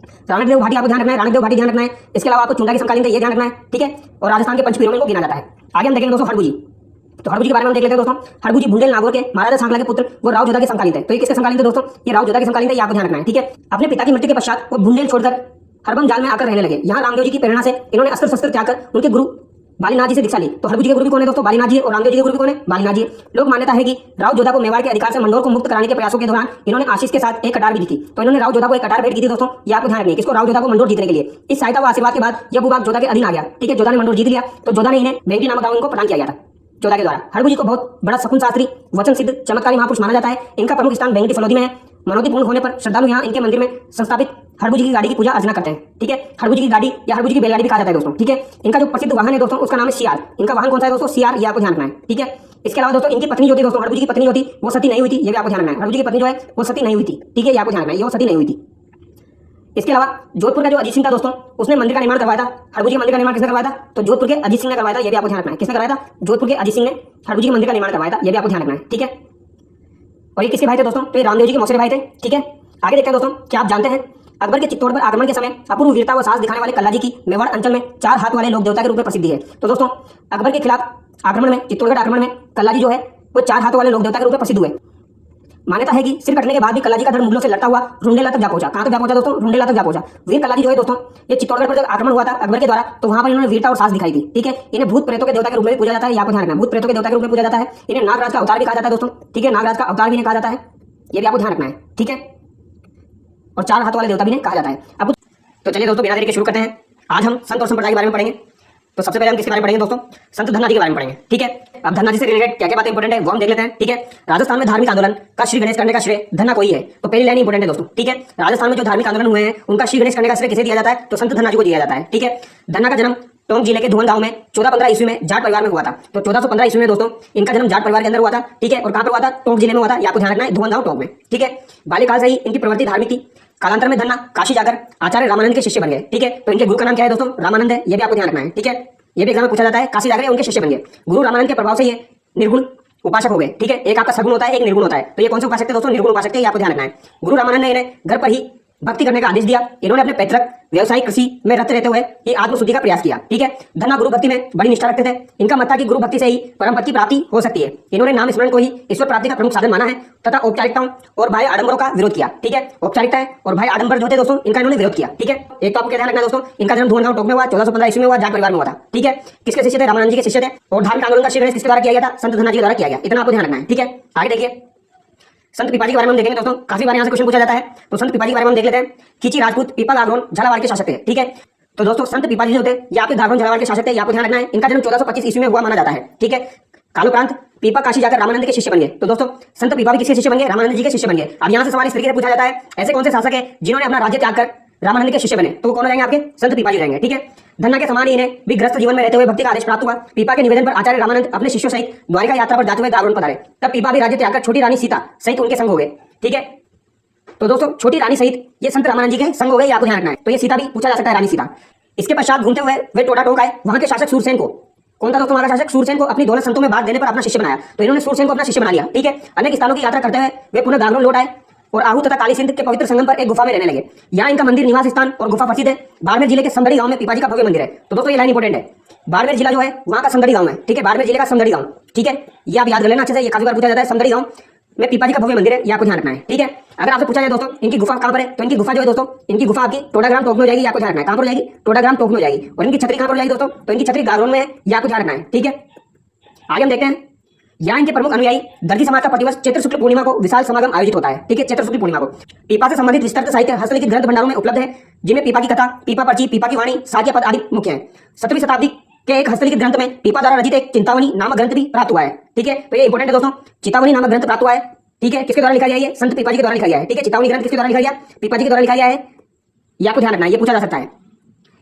राणकदेव भाटी आपको ध्यान रखना है, राणकदेव भाटी ध्यान रखना है। इसके अलावा आपको चुंडा के समकालीन थे, ये ध्यान रखना है, ठीक है। और राजस्थान के पंचपीरों में इनको गिना जाता है। आगे हम देखेंगे दोस्तों हड़बू जी। तो हड़बू जी के बारे में हम देख लेते हैं दोस्तों। हड़बू जी बुंदेल नागौर के महाराजा सांकला के पुत्र वो राव जोधा के समकालीन थे। तो ये किसके समकालीन थे दोस्तों? ये राव जोधा के समकालीन थे, ये आपको ध्यान रखना है, ठीक है। अपने पिता की मृत्यु के पश्चात वो बुंदेल छोड़कर हरबम जाल में आकर रहने लगे। यहाँ रामदेव जी की प्रेरणा से इन्होंने अस्त्र शस्त्र त्याग कर उनके गुरु बालीनाथ जी से दीक्षा ली। तो हरबू जी के गुरु भी कौन है दोस्तों? बालीनाथ जी। और रामदेव जी के गुरु भी कौन है? बालीनाथ जी। लोग मान्यता है कि राव जोधा को मेवाड़ के अधिकार से मंडोर को मुक्त कराने के प्रयासों के दौरान इन्होंने आशीष के साथ एक कटार भी दी थी। तो इन्होंने राव जोधा को एक कटार भेंट की थी दोस्तों, ये आपको ध्यान रखना है। किसको? राव जोधा को मंडोर जीतने के लिए। इस सहायता व आशीर्वाद के बाद यह भूभाग जोधा के अधीन आ गया, ठीक है। जोधा ने मंडोर जीत लिया तो जोधा ने इन्हें भेंटी नामक गांव इनको प्रदान किया गया था जोधा के द्वारा। हड़बू जी को बहुत बड़ा शकुन शास्त्री, वचन सिद्ध, चमत्कारी महापुरुष माना जाता है। इनका प्रमुख स्थान बेंगटी फलोदी में है। मनोती पूर्ण होने पर श्रद्धालु यहाँ इनके मंदिर में संस्थापित हड़बू जी की गाड़ी की पूजा अर्चना करते हैं, ठीक है। हड़बू जी की गाड़ी या हड़बू जी की बैलगाड़ी भी कहा जाता है दोस्तों, ठीक है। इनका जो प्रसिद्ध वाहन है दोस्तों उसका नाम है सियार। इनका वाहन कौन सा है दोस्तों? सियार, ये आपको ध्यान रखना है, ठीक है। इसके अलावा दोस्तों इनकी पत्नी जो थी दोस्तों, हड़बू जी की पत्नी जो थी वो सती नहीं हुई थी, ये भी आपको ध्यान रखना है। हड़बू जी की पत्नी जो है वो सती नहीं हुई थी, ठीक है, ये आपको ध्यान रखना है, ये वो सती नहीं हुई थी। इसके अलावा जोधपुर का जो अजीत सिंह था दोस्तों उसने मंदिर का निर्माण करवाया था। हड़बू जी के मंदिर का निर्माण किसने करवाया था? तो जोधपुर के अजीत सिंह ने करवाया था, ये भी आपको ध्यान रखना है। किसने करवाया था? जोधपुर के अजीत सिंह ने हड़बू जी के मंदिर का निर्माण करवाया था, ये भी आपको ध्यान रखना है, ठीक है। और ये किसके भाई थे दोस्तों? तो ये रामदेव जी के मौसेरे भाई थे, ठीक है। आगे देखते हैं दोस्तों, क्या आप जानते हैं अकबर के चित्तौड़ पर आक्रमण के समय अपूर्व वीरता व साहस दिखाने वाले कल्लाजी की मेवाड़ अंचल में 4 हाथ वाले लोक देवता के रूप में प्रसिद्धि है। तो दोस्तों अकबर के खिलाफ आक्रमण में, चित्तौड़गढ़ आक्रमण में कल्लाजी जो है वो 4 हाथों वाले लोक देवता के रूप में प्रसिद्ध हुए। मान्यता है कि सिर कटने के बाद भी कल्लाजी का धड़ मुगलों से लड़ता हुआ रुंडेला तक जा पहुंचा। कहां तक जा पहुंचा दोस्तों? रुंडेला तक जा पहुंचा। वीर कल्लाजी जो है दोस्तों ये चित्तौड़गढ़ पर जब आक्रमण हुआ था अकबर के द्वारा तो वहां पर इन्होंने वीरता और साहस दिखाई थी, ठीक है। इन्हें भूत प्रेतों के देवता के रूप में पूजा जाता है, ये आपको ध्यान रखना है। भूत प्रेतों के देवता के रूप में पूजा जाता है। इन्हें नागराज का अवतार भी कहा जाता है दोस्तों, ठीक है। नागराज का अवतार भी इन्हें कहा जाता है, ये भी आपको ध्यान रखना है, ठीक है। और 4 हाथ वाले देवता भी इन्हें कहा जाता है। अब तो चलिए दोस्तों बिना देरी के शुरू करते हैं। आज हम संत और संप्रदाय के बारे में पढ़ेंगे। तो सबसे पहले हम किसके बारे में पढ़ेंगे दोस्तों? संत धन्ना जी के बारे में पढ़ेंगे, ठीक है। अब धन्ना जी से रिलेटेड क्या क्या बातें इंपॉर्टेंट है वो हम देख लेते हैं, ठीक है। राजस्थान में धार्मिक आंदोलन का श्री गणेश करने का श्रेय धन्ना को ही है। तो पहली लाइन इंपॉर्टेंट है दोस्तों, ठीक है। राजस्थान में जो धार्मिक आंदोलन हुए हैं उनका श्री गणेश करने का श्रेय किसे दिया जाता है? तो संत धन्ना जी को दिया जाता है, ठीक है। धन्ना का जन्म टोंक जिले के धुवन गांव में 1415 ईस्वी में जाट परिवार में हुआ था। तो 1415 ईस्वी में दोस्तों इनका जन्म जाट परिवार के अंदर हुआ था, ठीक है। और कहां पर हुआ था? टोंक जिले में हुआ था, ये आपको ध्यान रखना है, धुवन गांव टोंक में, ठीक है। बाल्यकाल से ही इनकी प्रवृत्ति धार्मिक थी। कालांतर में धन्ना काशी जाकर आचार्य रामानंद के शिष्य बन गए, ठीक है। तो इनके गुरु का नाम क्या है दोस्तों? रामानंद है, ये भी आपको ध्यान रखना है, ठीक है। ये भी एग्जाम में पूछा जाता है। काशी जाकर उनके शिष्य बन गए। गुरु रामानंद के प्रभाव से ये निर्गुण उपासक हो गए, ठीक है। एक आपका सगुण होता है, एक निर्गुण होता है। तो ये कौन से उपासक थे दोस्तों? निर्गुण उपासक थे, ये आपको ध्यान रखना है। गुरु रामानंद ने इन्हें घर पर ही भक्ति करने का आदेश दिया। इन्होंने अपने पैतृक व्यवसायिक कृषि में रत रहते हुए ये आत्मशुद्धि का प्रयास किया। ठीक है। धन्ना गुरु भक्ति में बड़ी निष्ठा रखते थे। इनका मत था कि गुरु भक्ति से ही परम पद की प्राप्ति हो सकती है। इन्होंने नाम स्मरण को ही ईश्वर प्राप्ति का प्रमुख साधन माना है तथा औपचारिकताओं और बाह्य आडंबरों का विरोध किया। ठीक है। औपचारिकताएं और बाह्य आडंबर जो थे दोस्तों, इनका इन्होंने विरोध किया। ठीक है। एक तो आपको क्या ध्यान रखना दोस्तों, इनका जन्म धुआंधार टोक में हुआ, 1415 ईस्वी में हुआ, जाट परिवार में हुआ था। ठीक है। किसके शिष्य थे? रामानंद जी के शिष्य थे। और धार्मिक आंदोलन का श्री गणेश किसके द्वारा किया गया था? संत धन्ना जी के द्वारा किया गया। इतना आपको ध्यान रखना है। ठीक है। आगे देखिए, संत पिपाजी के बारे में हम देखेंगे दोस्तों। काफी बार यहाँ से क्वेश्चन पूछा जाता है, तो संत पिपाजी के बारे में हम देख लेते हैं। खींची राजपूत पीपा गागरोन झालावाड़ के शासक थे। ठीक है। तो दोस्तों संत पिपाजी जो थे ये आपके गागरोन झालावाड़ के शासक थे। ये आपको ध्यान रखना है। इनका जन्म 1425 ईस्वी में हुआ माना जाता है। ठीक है। कालोपरांत पीपा काशी जाकर रामानंद के शिष्य बन गए। तो दोस्तों संत पीपा भी किसके शिष्य बन गए? रामानंद जी के शिष्य बन गए। अब यहाँ से सवाल इस तरीके से पूछा जाता है, ऐसे कौन से शासक है जिन्होंने अपना राज्य त्याग कर रामानंद के शिष्य बने? तो वो कौन हो जाएंगे? आपके संत पीपा जी रहेंगे। ठीक है। धन्ना के समान ही इन्हें भी ग्रस्त जीवन में रहते हुए भक्ति का आदेश प्राप्त हुआ। पीपा के निवेदन पर आचार्य रामानंद अपने शिष्यों सहित द्वारिका यात्रा पर जाते हुए गागरोन पधारे। तब पीपा भी राज्य त्याग कर छोटी रानी सीता सहित उनके संग हो गए। ठीक है। तो दोस्तों छोटी रानी सहित ये संत रामानंद जी के संग हो गए, आपको ध्यान रखना है। तो ये सीता भी पूछा जा सकता है, रानी सीता। इसके पश्चात घूमते हुए वे टोडा टोक आए। वहां के शासक सूरसेन को, कौन था दोस्तों? हमारा शासक सूरसेन को अपनी दौलत संतों में बांट देने पर अपना शिष्य बनाया। तो इन्होंने सूरसेन को अपना शिष्य बना लिया। ठीक है। अनेक स्थानों की यात्रा करते हुए वे पुनः गागरोन लौट आए और आहू तथा काली सिंध के पवित्र संगम पर एक गुफा में रहने लगे। यहाँ इनका मंदिर, निवास स्थान और गुफा प्रसिद्ध है। बाड़मेर जिले के समदड़ी गांव में पीपाजी का भव्य मंदिर है। तो दोस्तों ये लाइन इंपॉर्टेंट है। बाड़मेर जिला जो है वहां का समदड़ी गांव है। ठीक है। बाड़मेर जिले का समदड़ी गांव। ठीक है। ये आप याद कर लेना अच्छे से, ये काफी बार पूछा जाता है। समदड़ी गांव में पीपाजी का भव्य मंदिर है, ये आपको ध्यान रखना है। ठीक है। अगर आपसे पूछा जाए दोस्तों इनकी गुफा कहां पर है, तो इनकी गुफा जो है दोस्तों, इनकी गुफा आपकी टोडाग्राम टोक में हो जाएगी, आपको ध्यान रखना है। कहां पर हो जाएगी? टोडाग्राम टोक में हो जाएगी। और इनकी छतरी कहां पर हो जाएगी दोस्तों? तो इनकी छतरी गागरोन में है, ये आपको ध्यान रखना है। ठीक है। आगे हम देखते हैं, यहाँ इनके प्रमुख अनुयायी दर्जी समाज का प्रतिवर्ष चैत्र शुक्ल पूर्णिमा को विशाल समागम आयोजित होता है। ठीक है। चैत्र शुक्ल पूर्णिमा को पीपा से संबंधित विस्तृत साहित्य हस्तलिखित ग्रंथ भंडारों में उपलब्ध है, जिनमें पीपा की कथा, पीपा पर्ची, पीपा की वाणी, साक्य पद आदि मुख्य है। 7वीं शताब्दी के एक हस्तलिखित ग्रंथ में पीपा द्वारा रचित एक चिंतावनी नामक ग्रंथ भी प्राप्त हुआ है। ठीक है। तो ये इंपॉर्टेंट है दोस्तों, चिंतावनी नामक ग्रंथ प्राप्त हुआ है। ठीक है। किसके द्वारा लिखा गया? ये संत पीपाजी के द्वारा लिखा गया है। ठीक है। चिंतावनी ग्रंथ किसके द्वारा लिखा गया? पीपाजी के द्वारा लिखा गया है, ये आपको ध्यान रखना है, ये पूछा जा सकता है।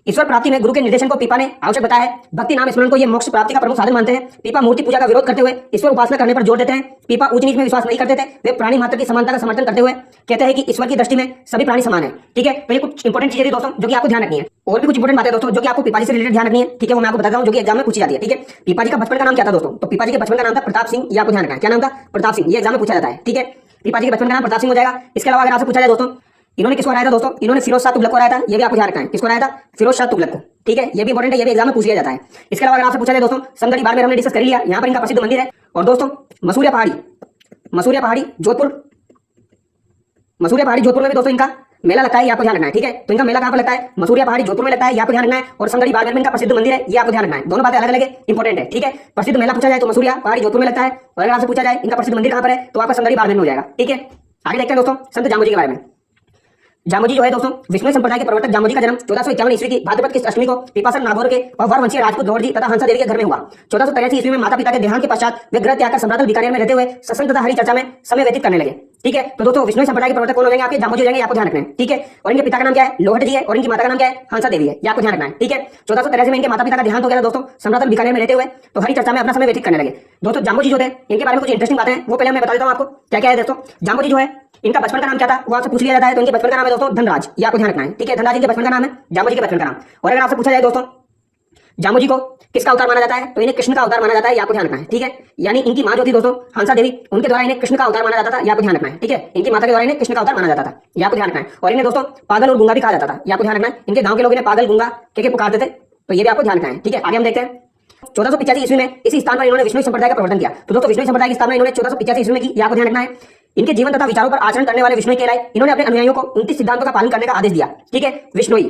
ईश्वर प्राप्ति में गुरु के निर्देशन को पीपा ने आवश्यक बताया है। भक्ति नाम स्मरण को ये मोक्ष प्राप्ति का प्रमुख साधन मानते हैं। पीपा मूर्ति पूजा का विरोध करते हुए ईश्वर उपासना करने पर जोर देते हैं। पीपा ऊंच नीच में विश्वास नहीं करते थे। वे प्राणी मात्र की समानता का समर्थन करते हुए कहते हैं कि ईश्वर की दृष्टि में सभी प्राणी समान है। ठीक है। तो ये कुछ इंपॉर्टेंट चीजें थी दोस्तों जो कि आपको ध्यान रखनी है। और भी कुछ इंपॉर्टेंट बातें दोस्तों जो कि आपको पीपाजी से रिलेटेड ध्यान रखनी है। ठीक है। वो मैं आपको बताता हूं जो कि एग्जाम में पूछी जाती है। ठीक है। पीपाजी का बचपन का नाम क्या था दोस्तों? तो पीपाजी के बचपन का नाम था प्रताप सिंह, ये आपको ध्यान रखना है। क्या नाम था? प्रताप सिंह। ये एग्जाम में पूछा जाता है। ठीक है। पीपाजी के बचपन का नाम प्रताप सिंह हो जाएगा। इसके अलावा अगर आपसे पूछा जाए दोस्तों इन्होंने किसको हराया था दोस्तों? इन्होंने फिरोज शाह तुगलक को हराया था, ये भी आपको ध्यान रखना है। किसको हराया था? फिरोज शाह तुगलक को। ठीक है। ये भी इंपॉर्टेंट है, ये भी एग्जाम में पूछ लिया जाता है। इसके अलावा अगर आपसे पूछा जाए दोस्तों समदड़ी बाड़मेर हमने डिस्कस कर लिया, यहाँ पर इनका प्रसिद्ध मंदिर है। और दोस्तों मसूरिया पहाड़ी जोधपुर, मसूरिया पहाड़ी जोधपुर में भी दोस्तों इनका मेला लगता है, ये आपको ध्यान रखना है। ठीक है। तो इनका मेला कहां पर लगता है? मसूरिया पहाड़ी जोधपुर में लगता है, ये आपको ध्यान रखना है। और समदड़ी बाड़मेर में इनका प्रसिद्ध मंदिर है, ये आपको ध्यान रखना है। दोनों बातें अलग अलग है, इंपॉर्टेंट है। ठीक है। प्रसिद्ध मेला पूछा जाए तो मसूरिया पहाड़ी जोधपुर में लगता है, और अगर आपसे पूछा जाए इनका प्रसिद्ध मंदिर कहां पर है, तो आपका समदड़ी बाड़मेर में हो जाएगा। ठीक है। आगे देखते हैं दोस्तों संत जामोजी के बारे में। जामोजी जो है दोस्तों विष्णु संप्रदाय के प्रवर्तक जामोजी का जन्म 1451 ईस्वी की भाद्रपद की अष्टमी को पीपासन नागौर के वंशीय राजपूत गौड़ जी तथा हंसा देवी के घर में हुआ। 1483 ईस्वी में माता पिता के देहांत के पश्चात वे ग्रह त्याग कर सम्राट बीकानेर में रहते हुए सत्संग तथा हरि चर्चा में समय व्यतीत करने लगे। ठीक है। तो दोस्तों विष्णु संप्रदाय के प्रवर्तक कौन हो जाएंगे? आपके जामोजी हो जाएंगे, आपको ध्यान रखना है। ठीक है। और इनके पिता का नाम क्या है? लोहट जी है। और इनकी माता का नाम क्या है? हंसा देवी है, ये आपको ध्यान रखना है। ठीक है। 1483 में इनके माता पिता का देहांत हो गया था दोस्तों, सम्राट बीकानेर में रहते हुए, तो हरि चर्चा में अपना समय व्यतीत करने लगे। दोस्तों जामोजी जो थे इनके बारे में कुछ इंटरेस्टिंग बातें हैं, वो पहले मैं बता देता हूं आपको क्या क्या है दोस्तों। जामोजी जो है इनका बचपन का नाम क्या था वो आपसे पूछ लिया जाता है। तो इनके बचपन का नाम है दोस्तों धनराज, ये आपको ध्यान रखना है। ठीक है। धनराज इनके बचपन का नाम है, जामोजी के बचपन का नाम। और अगर आपसे पूछा जाए दोस्तों जामोजी को किसका अवतार माना जाता है, तो इन्हें कृष्ण का अवतार माना जाता है, ये आपको ध्यान रखना है। ठीक है। यानी इनकी मां जो थी दोस्तों हंसा देवी, उनके द्वारा इन्हें कृष्ण का अवतार माना जाता था, ये आपको ध्यान रखना है। ठीक है। इनकी माता के द्वारा इन्हें कृष्ण का अवतार माना जाता था, ये आपको ध्यान रखना है। और इन्हें दोस्तों पागल और गूंगा भी कहा जाता था, ये आपको ध्यान रखना है। इनके गांव के लोग इन्हें पागल गूंगा के पुकारते थे, तो ये भी आपको ध्यान रखना है। ठीक है। आगे हम देखते हैं 1485 ईस्वी में इसी स्थान पर इन्होंने विष्णु संप्रदाय का प्रवर्तन किया। तो दोस्तों विष्णु संप्रदाय की स्थापना इन्होंने 1485 ईस्वी में की, ये आपको ध्यान रखना है। इनके जीवन तथा विचारों पर आचरण करने वाले विष्णु कहलाए। इन्होंने अपने अनुयायियों को 29 सिद्धांतों का पालन करने का आदेश दिया। ठीक है। विष्णुई,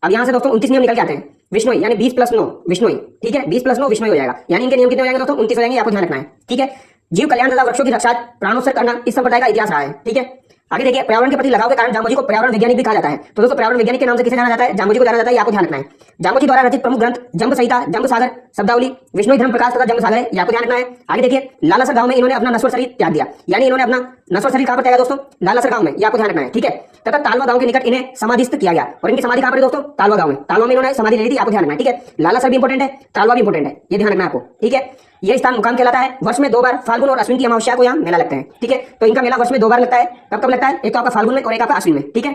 अब यहाँ से दोस्तों 29 नियम निकल के आते हैं। विष्णुई यानी 20 + 9 विष्णुई। ठीक है। 20 + 9 विष्णुई हो जाएगा। यानी इनके नियम कितने हो जाएंगे दोस्तों? 29 हो जाएंगे, आपको ध्यान रखना है। ठीक है। जीव कल्याण तथा वृक्षों की रक्षा प्राणोत्सर्ग करना इस संप्रदाय का इतिहास रहा है। ठीक है। आगे देखिए पर्यावरण के प्रति लगाव के कारण जामोजी को पर्यावरण वैज्ञानिक भी कहा जाता है। तो दोस्तों पर्यावरण वैज्ञानिक के नाम से किसे जाना जाता है? जामोजी को जाना जाता है, आपको ध्यान रखना है। जामोजी द्वारा रचित प्रमुख ग्रंथ जंब संहिता, जंब सागर, शब्दावली, विष्णु धर्म प्रकाश तथा जंब सागर है, आपको ध्यान रखना है। आगे देखिए लालासर गांव में इन्होंने अपना नश्वर शरीर त्याग दिया, यानी इन्होंने अपना नश्वर शरीर कहां पर त्यागा दोस्तों? लालासर गांव में, ये आपको ध्यान रखना है। ठीक है। तथा तालवा गांव के निकट इन्हें समाधिस्थ किया गया। और इनकी समाधि कहां पर है दोस्तों? तालवा गांव में। तालवा में इन्होंने समाधि ली थी, आपको ध्यान रखना है। ठीक है। लालासर भी इंपॉर्टेंट है, तालवा भी इंपॉर्टेंट है, ये ध्यान रखना है आपको। ठीक है। यह स्थान मुकाम कहलाता है। वर्ष में 2 बार फाल्गुन और अश्विन की अमावस्या को यहाँ मेला लगता है। ठीक है। तो इनका मेला वर्ष में 2 बार लगता है। कब कब लगता है? एक तो आपका फाल्गुन में और एक आपका अश्विन में। ठीक है।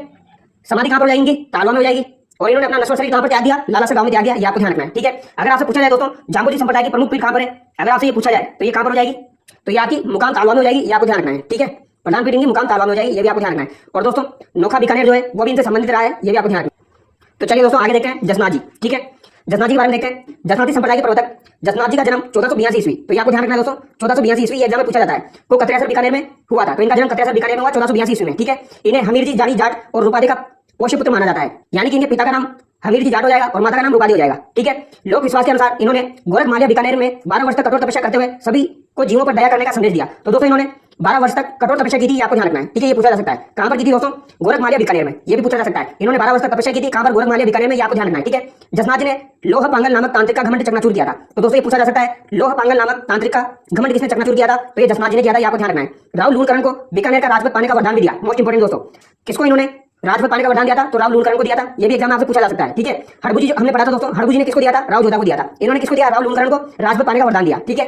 समाधि कहां पर हो जाएगी? तालवा में हो जाएगी। और इन्होंने अपना नश्वर शरीर कहां पर त्याग दिया? लालासर गांव में त्याग दिया, ये आपको ध्यान रखना है। ठीक है। अगर आपसे पूछा जाए दोस्तों जामोजी संप्रदाय की प्रमुख पीठ कहां पर है, अगर आपसे ये पूछा जाए तो ये कहां पर हो जाएगी? तो ये आपकी मुकाम तालवा में हो जाएगी, ये आपको ध्यान रखना है। ठीक है। प्रधान पीठ इनकी मुकाम तालवा में हो जाएगी, ये भी आपको ध्यान रखना है। और दोस्तों नोखा बीकानेर जो है वो भी इनसे संबंधित रहा है, ये भी आपको ध्यान रखना है। तो चलिए दोस्तों आगे देखते हैं जसनाथ जी। ठीक है, जसनाथ जी के बारे में देखते हैं। जसनाती संप्रदाय के प्रवर्तक जसनाथ जी का जन्म 1482 ईस्वी, तो ये आपको ध्यान रखना है दोस्तों 1482 ईस्वी, ये एग्जाम में पूछा जाता है, को कतरेसर बीकानेर में हुआ था। तो इनका जन्म कतरेसर बीकानेर में हुआ 1482 ईस्वी में। ठीक है, इन्हें हमीर जी जानी जाट और रूपादी का पोष्य पुत्र माना जाता है, यानी कि इनके पिता का नाम हमीर जी जाट हो जाएगा और माता का नाम रूपादी हो जाएगा। ठीक है, लोक विश्वास के अनुसार इन्होंने गोरख माल्या बीकानेर में 12 वर्ष तक कठोर तपस्या करते हुए सभी को जीवों पर दया करने का संदेश दिया। तो दोस्तों इन्होंने 12 वर्ष तक कठोर तपस्या की थी, आपको ध्यान रखना है। ठीक है, ये पूछा जा सकता है कहां पर की थी दोस्तों, गोरख माल्या बीकानेर में, ये भी पूछा जा सकता है। इन्होंने 12 वर्ष तक तपस्या की थी कहां पर, गोरख माल्या बीकानेर में, ये आपको ध्यान रखना है। ठीक है, जसनाथ जी ने लोह पांगल नामक तांत्रिक का घमंड चकनाचूर किया था। तो दोस्तों ये पूछा जा सकता है लोह पांगल नामक तांत्रिक का घमंड किसने चकनाचूर किया था, तो ये जसनाथ जी ने किया था, ये आपको ध्यान रखना है। राव लूणकरण को बीकानेर का राजपद पाने का वरदान भी दिया। मोस्ट इंपोर्टेंट दोस्तों, किसको इन्होंने राजपद पाने का वरदान दिया था, तो राव लूणकरण को दिया था, ये भी एग्जाम में आपसे पूछा जा सकता है। ठीक है, हड़बू जी हमने पढ़ा था दोस्तों, हड़बू जी ने किसको दिया था, राव जोधा को दिया था। इन्होंने किसको दिया, राव लूणकरण को राजपद पाने का वरदान दिया। ठीक है,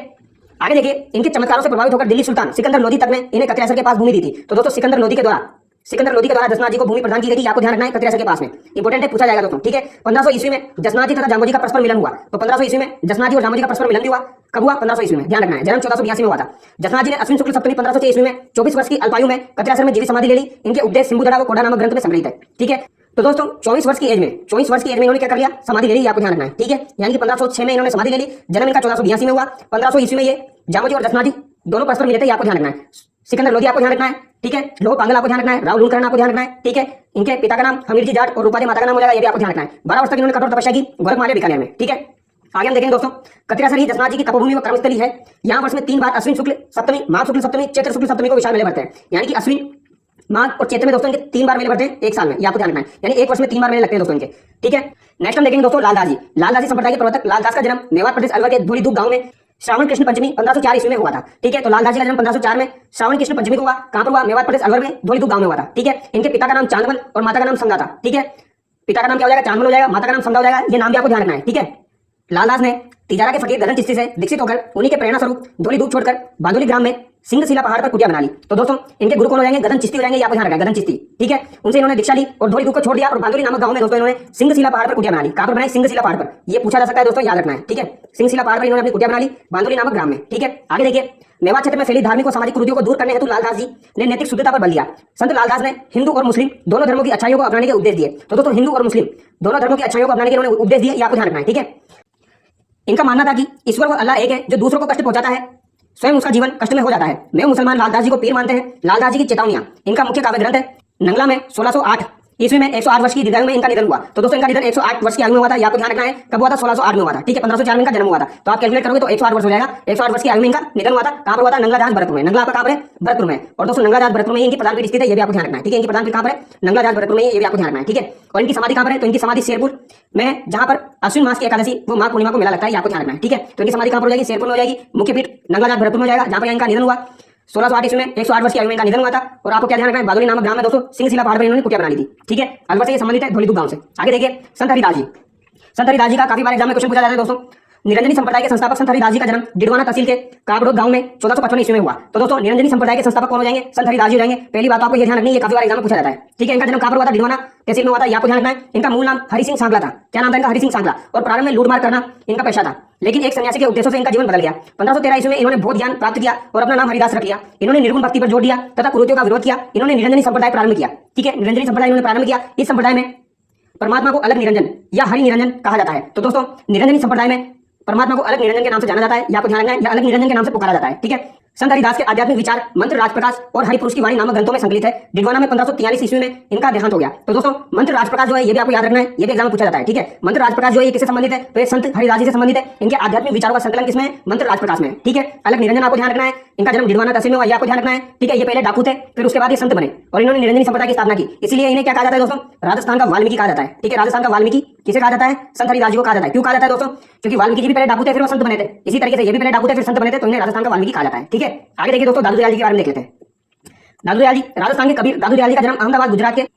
आगे देखिए, इनके चमत्कारों से प्रभावित होकर दिल्ली सुल्तान सिकंदर लोधी तक ने इन्हें कतरेसर के पास भूमि दी थी। तो दोस्तों सिकंदर लोधी के द्वारा जसनाथ जी को भूमि प्रदान की गई थी, आपको ध्यान रखना है, कतरेसर के पास में। इंपोर्टेंट है, पूछा जाएगा दोस्तों। ठीक है, 1500 ईस्वी में जसनाथ जी तथा जामोजी का परस्पर मिलन हुआ। तो 1500 ईस्वी में जसनाथ जी और जामोजी का परस्पर मिलन भी हुआ, कब हुआ, 1500 ईस्वी में, ध्यान रखना है। जन्म 1482 में हुआ था। जसनाथ जी ने अश्विन शुक्ल सप्तमी 1506 ईस्वी में 24 वर्ष की अल्पायु में कतरेसर में जीवित समाधि ले ली। इनके उपदेश सिंबुदड़ा व कोडा नामक ग्रंथ में संग्रहित है। ठीक है, तो दोस्तों 24 वर्ष की एज में इन्होंने क्या कर लिया, समाधि ले ली, आपको ध्यान रखना है। ठीक है, यानी कि 1506 में इन्होंने समाधि ले ली, जन्म इनका 1482 में हुआ। 1500 ईस्वी में ये जामोजी और जसनाथ जी दोनों परस्पर मिले थे, आपको ध्यान रखना है। सिकंदर लोधी आपको ध्यान रखना है। ठीक है, लोह पांगल आपको ध्यान रखना है, राव लूणकरण आपको ध्यान रखना है। ठीक है, इनके पिता का नाम हमीर जी जाट और रूपादी माता का नाम हो जाएगा, ये भी आपको ध्यान रखना है। 12 वर्ष तक इन्होंने कठोर तपस्या की गोरख माल्या बीकानेर में। ठीक है, आगे हम देखेंगे दोस्तों, कतरेसर ही जसनाथ जी की तपोभूमि व कर्मस्थली है। यहाँ वर्ष में 3 बार अश्विन शुक्ल सप्तमी, माघ शुक्ल सप्तमी, चैत्र शुक्ल सप्तमी को विशाल मेले भरते हैं, यानी कि अश्विन माघ और चैत्र में दोस्तों इनके 3 बार मेले भरते हैं एक साल में, ये आपको ध्यान रखना है, यानी एक वर्ष में 3 बार मेले लगते हैं दोस्तों इनके। ठीक है, नेक्स्ट हम देखेंगे दोस्तों लालदास जी संप्रदाय के प्रवर्तक लालदास का जन्म मेवात प्रदेश अलवर के धूलीदूप गांव में श्रावण कृष्ण पंचमी 1504 ईस्वी में हुआ था। ठीक है, तो लालदास जी का जन्म 1504 में श्रावण कृष्ण पंचमी को हुआ, कहां पर हुआ, मेवात प्रदेश अलवर में धूलीदूप गांव में हुआ था। ठीक है, इनके पिता का नाम चांदवन और माता का नाम समदा था। ठीक है, पिता का नाम क्या हो जाएगा, चांदवन हो जाएगा, माता का नाम समदा हो जाएगा, ये नाम भी आपको ध्यान रखना है। ठीक है, लालदास ने तिजारा के फकीर गगन चिश्ती से दीक्षित होकर उन्हीं के प्रेरणा स्वरूप धूलीदूप छोड़कर बांदोली ग्राम में सिंहशिला पहाड़ पर कुटिया बना ली। तो दोस्तों इनके गुरु कौन हो जाएंगे, गगन चिश्ती हो जाएंगे, ये आपको ध्यान रखना है, गगन चिश्ती। ठीक है, उनसे इन्होंने दीक्षा ली और धूलीदूप को छोड़ दिया और बांदोली नामक गांव में दोस्तों इन्होंने सिंहशिला पहाड़ पर कुटिया बना ली। कहां पर बनाई, सिंहशिला पहाड़ पर, ये पूछा जा सकता है दोस्तों, याद रखना है। ठीक है, सिंहशिला पहाड़ पर इन्होंने अपनी कुटिया बना ली बांदोली नामक ग्राम में। ठीक है, आगे देखिए, मेवात क्षेत्र में फैली धार्मिक और सामाजिक कुरीतियों को दूर करने हेतु लालदास जी ने नैतिक शुद्धता पर बल दिया। संत लालदास ने हिंदू और मुस्लिम दोनों धर्मों की अच्छाइयों को अपनाने के उपदेश दिए। तो दोस्तों हिंदू और मुस्लिम दोनों धर्मों की अच्छाइयों को अपनाने के इन्होंने उपदेश दिए, ये आपको ध्यान रखना है। ठीक है, इनका मानना था कि ईश्वर वो अल्लाह एक है जो दूसरों को कष्ट पहुंचाता है, स्वयं उसका जीवन कष्ट में हो जाता है। मैं मुसलमान लालदास जी को पीर मानते हैं। लालदास जी की चेतावनियां, इनका मुख्य काव्य ग्रंथ है। नंगला में 1608 ईस्वी में 108 वर्ष की दीर्घायु में इनका निधन हुआ। तो दोस्तों इनका निधन 108 वर्ष की आयु में हुआ था, ये आपको ध्यान रखना है। कब हुआ था, 1608 में हुआ था। ठीक है, 1504 में इनका जन्म हुआ था, तो आप कैलकुलेट करोगे तो 108 वर्ष हो जाएगा। 108 वर्ष की आयु में इनका निधन हुआ था। कहां पर हुआ था, नंगला जहाज भरतपुर में। नंगला आपका कहां पर है, भरतपुर में। और दोस्तों नंगला जहाज भरतपुर में इनकी प्रधान पीठ स्थित है, ये भी आपको ध्यान रखना है। ठीक है, इनकी प्रधान पीठ कहां पर है, नंगला जहाज भरतपुर में, ये भी आपको ध्यान रखना है। ठीक है, और इनकी समाधि कहां पर है, तो इनकी समाधि शेरपुर में, जहां पर अश्विन मास की एकादशी वो माघ पूर्णिमा को मेला लगता है, ये आपको ध्यान रखना है। ठीक है, तो इनकी समाधि कहां पर हो जाएगी, शेरपुर में हो जाएगी। मुख्य पीठ नंगला जहाज भरतपुर में हो जाएगा, जहां पर इनका निधन हुआ 1608 ईस्वी में 108 वर्ष की आयु में इनका निधन हुआ था। और आपको क्या ध्यान रखना है, बादोली नामक ग्राम में दोस्तों सिंहशिला पहाड़ पर इन्होंने कुटिया बना ली थी। ठीक है, अलवर से ये संबंधित है, धूलीदूप गांव से। आगे देखिए, संत हरिदास जी का काफी बार एग्जाम में क्वेश्चन पूछा जाता है दोस्तों। निरंजनी संप्रदाय के संस्थापक संत हरिदास जी का जन्म डिडवाना तहसील के काबड़ोद गांव में 1455 ईस्वी में हुआ। तो दोस्तों निरंजनी संप्रदाय के संस्थापक कौन हो जाएंगे, संत हरिदास जी हो जाएंगे। पहली बात आपको ये ध्यान रखनी है, ये काफी बार एग्जाम में पूछा जाता है। ठीक है, इनका जन्म कहां पर हुआ था, डिडवाना तहसील में हुआ था, ये आपको ध्यान रखना है। इनका मूल नाम हरि सिंह सांगला था। क्या नाम था इनका, हरि सिंह सांगला। और प्रारंभ में लूटमार करना इनका पेशा था, लेकिन एक सन्यासी के उपदेशों से इनका जीवन बदल गया। 1513 ईस्वी में इन्होंने बहुत ज्ञान प्राप्त किया और अपना नाम हरिदास रख लिया। इन्होंने निर्गुण भक्ति पर जोर दिया तथा कुरीतियों का विरोध किया। इन्होंने निरंजनी संप्रदाय प्रारंभ किया। ठीक है, निरंजनी संप्रदाय इन्होंने प्रारंभ किया। इस संप्रदाय में परमात्मा को अलग निरंजन या हरि निरंजन कहा जाता है। तो दोस्तों निरंजनी संप्रदाय में परमात्मा को अलग निरंजन के नाम से जाना जाता है, या आपको ध्यान रखना है, या अलग निरंजन के नाम से पुकारा जाता है। ठीक है, संत हरिदास के आध्यात्मिक विचार मंत्र राजप्रकाश और हरिपुरुष की वाणी नामक ग्रंथों में संकलित है। डिडवाना में 1543 ईस्वी में इनका देहांत हो गया। तो दोस्तों मंत्र राजप्रकाश जो है ये भी आपको याद रखना है, ये भी एग्जाम में पूछा जाता है। ठीक है, मंत्र राजप्रकाश जो है ये किससे संबंधित है, तो ये संत हरिदास जी से संबंधित है। इनके आध्यात्मिक विचारों का संकलन किसमें है, मंत्र राजप्रकाश में। ठीक है, अलग निरंजन आपको ध्यान रखना है। इनका जन्म डिडवाना तहसील में हुआ, ये आपको ध्यान रखना है। ठीक है, ये पहले डाकू थे, फिर उसके बाद ये संत बने और इन्होंने निरंजनी संप्रदाय की स्थापना की। इसलिए इन्हें क्या कहा जाता है दोस्तों, राजस्थान का वाल्मीकि कहा जाता है। ठीक है, राजस्थान का वाल्मीकि किसे कहा जाता है, संत हरिदास जी को कहा जाता है। क्यों कहा जाता है दोस्तों, क्योंकि वाल्मीकि जी भी पहले डाकू थे, फिर वो संत बने थे। इसी तरीके से ये भी पहले डाकू थे, फिर संत बने थे, तो इन्हें राजस्थान का वाल्मीकि कहा जाता है। ठीक है, आगे देखिए दोस्तों दादू दयाल जी के बारे में देख लेते हैं। दादू दयाल जी राजस्थान के कबीर दादू दयाल जी का जन्म अहमदाबाद गुजरात के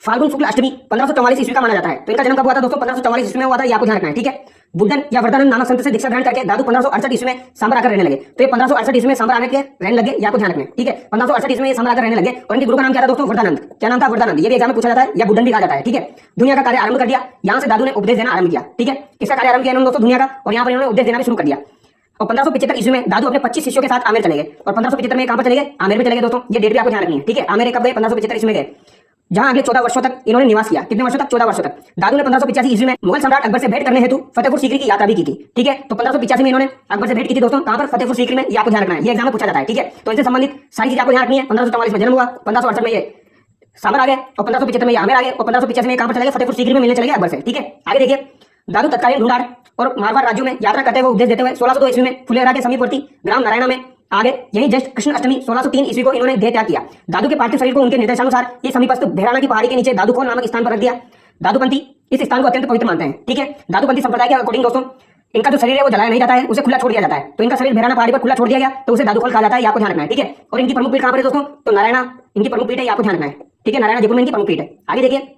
फाल्गुन शुक्ल अष्टमी 1544 ईस्वी का माना जाता है। तो इनका जन्म कब हुआ था दोस्तों, 1544 ईस्वी में हुआ था, ये आपको ध्यान रखना है। ठीक है, बुद्धन या वर्धनन नामक संत से दीक्षा ग्रहण करके दादू 1568 ईस्वी में सांबर आकर रहने लगे। तो ये 1568 ईस्वी में सांबर आने के रहने लगे, ये आपको ध्यान रखना है। ठीक है, 1568 ईस्वी में ये सांबर आकर रहने लगे और इनके गुरु का नाम क्या था दोस्तों, वर्धानंद। क्या नाम था, वर्धानंद। ये भी एग्जाम में पूछा जाता है, या बुद्धन भी कहा जाता है। ठीक है, दुनिया का कार्य आरंभ कर दिया। यहाँ से दादू ने उपदेश देना आरंभ किया। ठीक है, किसका कार्य आरंभ किया इन्होंने दोस्तों, दुनिया का, और यहाँ पर इन्होंने उपदेश देना भी शुरू कर दिया। और 1575 ईस्वी में दादू अपने 25 शिष्यों के साथ आमेर चले गए। और 1575 में कहां पर चले गए? आमेर में चले गए दोस्तों। ये डेट भी आपको ध्यान रखनी है, ठीक है। आमेर कब गए? 1575 ईस्वी में गए, जहां अगले 14 वर्षों तक इन्होंने निवास किया। कितने वर्षों तक? 14 वर्षों तक। दादू ने 1585 ईस्वी में मुगल सम्राट अकबर से भेंट करने हेतु फतेहपुर सीकरी की यात्रा भी की थी, ठीक है। तो 1585 में इन्होंने अकबर से भेंट की थी दोस्तों। कहां पर? फतेहपुर सीकरी में। ये आपको ध्यान रखना है, ये एग्जाम में पूछा जाता है, ठीक है। तो इनसे संबंधित सारी चीजें आपको ध्यान रखनी है। 1544 में जन्म हुआ, 1568 में ये साबर आ गए और 1575 में ये आमेर आ गए और 1585 में कहां पर चले गए? फतेहपुर सीकरी में मिलने चले गए अकबर से, ठीक है। आगे देखिए, दादू तत्कालीन ढूंढाड़ और मारवाड़ राज्यों में यात्रा करते हुए उपदेश देते हुए 1602 ईस्वी में फुलेरा के समीपवर्ती ग्राम नारायणा में आ गए। यही ज्येष्ठ कृष्ण अष्टमी 1603 ईस्वी को इन्होंने देह त्याग किया। दादू के पार्थिव शरीर को उनके निर्देशानुसार ये समीपस्थ भेराना की पहाड़ी के नीचे दादूखोल नामक स्थान पर रख दिया। दादूपंथी इस स्थान को अत्यंत पवित्र मानते हैं, ठीक है। दादूपंथी संप्रदाय के अकॉर्डिंग दोस्तों इनका जो शरीर है वो जलाया नहीं जाता है, उसे खुला छोड़ दिया जाता है। तो इनका शरीर भेराना पहाड़ी पर खुला छोड़ दिया गया, तो उसे दादूखोल कहा जाता है, ये आपको ध्यान रखना है, ठीक है। और इनकी प्रमुख पीठ कहां पर है दोस्तों? तो नारायणा इनकी प्रमुख पीठ है, ये आपको ध्यान रखना है, ठीक है। नारायणा जयपुर में इनकी प्रमुख पीठ है। आगे देखिए,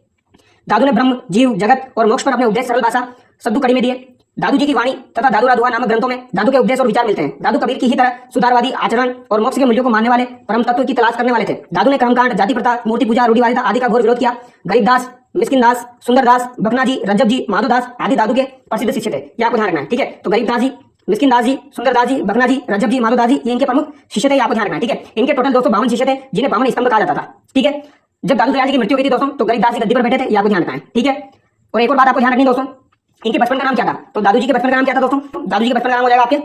दादू ने ब्रह्म, जीव, जगत और मोक्ष पर अपने उपदेश सरल भाषा सद्दू कड़ी में दिए। दादू जी की वाणी तथा दादू राधुआ नामक ग्रंथों में दादू के उपदेश और विचार मिलते हैं। दादू कबीर की ही तरह सुधारवादी आचरण और मोक्ष के मूल्यों को मानने वाले, परम तत्व की तलाश करने वाले थे। दादू ने कर्मकांड, जाति प्रथा, मूर्ति पूजा, रूढ़िवादिता आदि का घोर विरोध किया। गरीबदास, मिस्किनदास, सुंदरदास, भकनाजी, रज्जब माधोदास आदि दादू के प्रसिद्ध शिष्य थे, ये आपको ध्यान रखना है, ठीक है। तो गरीबदास जी, मिस्किनदास जी, सुंदरदास जी, भकनाजी, रज्जब माधोदास जी, ये इनके प्रमुख शिष्य थे, ये आपको ध्यान रखना है, ठीक है। इनके टोटल 252 शिष्य थे, जिन्हें 52 स्तंभ कहा जाता था, ठीक है। जब दादू दयाल जी की मृत्यु हुई थी दोस्तों, तो गरीबदास जी गद्दी पर बैठे थे, ये आपको ध्यान रखना है, ठीक है। और एक और बात आपको ध्यान रखनी दोस्तों, इनके बचपन का नाम क्या था? तो दादू जी के बचपन का नाम क्या था दोस्तों? दादू जी के बचपन का नाम हो जाएगा आपके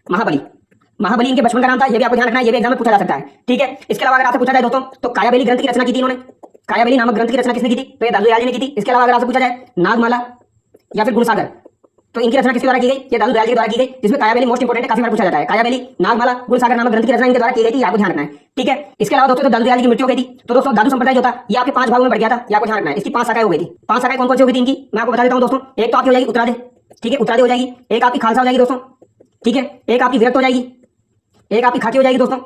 महाबली। महाबली इनके बचपन का नाम था, ये भी आपको ध्यान रखना है, ये भी एग्जाम में पूछा जा सकता है, ठीक है। इसके अलावा अगर आपसे पूछा जाए दोस्तों, तो कायाबेली ग्रंथ की रचना की थी इन्होंने। कायाबेली नामक ग्रंथ की रचना किसने की थी? तो ये दादू दयाल जी ने की थी। इसके अलावा अगर आपसे पूछा जाए नागमाला या फिर गुणसागर, तो इनकी रचना किसके द्वारा की गई? ये दादू दयाल जी के द्वारा की गई, जिसमें कायाबेली मोस्ट इंपोर्टेंट है, काफी बार पूछा जाता है। कायाबेली, नागमाला, गुणसागर नामक ग्रंथ की रचना इनके द्वारा की गई थी, आपको ध्यान रखना है, ठीक है। इसके अलावा दोस्तों, दादू दयाल जी की मृत्यु हो गई थी, तो दोस्तों दादू संप्रदाय जो था ये आपके 5 भागों में बढ़ गया था, ये आपको ध्यान रखना है। इसकी 5 शाखाएं हो गई थी। 5 शाखाएं कौन कौन सी हो गई थी इनकी? मैं आपको बता देता हूं दोस्तों। एक तो आपकी हो जाएगी उत्तरादे, ठीक है, उत्तरादे हो जाएगी। एक आपकी खालसा हो जाएगी दोस्तों, ठीक है। एक आपकी विरक्त हो जाएगी, एक आपकी खाकी हो जाएगी दोस्तों,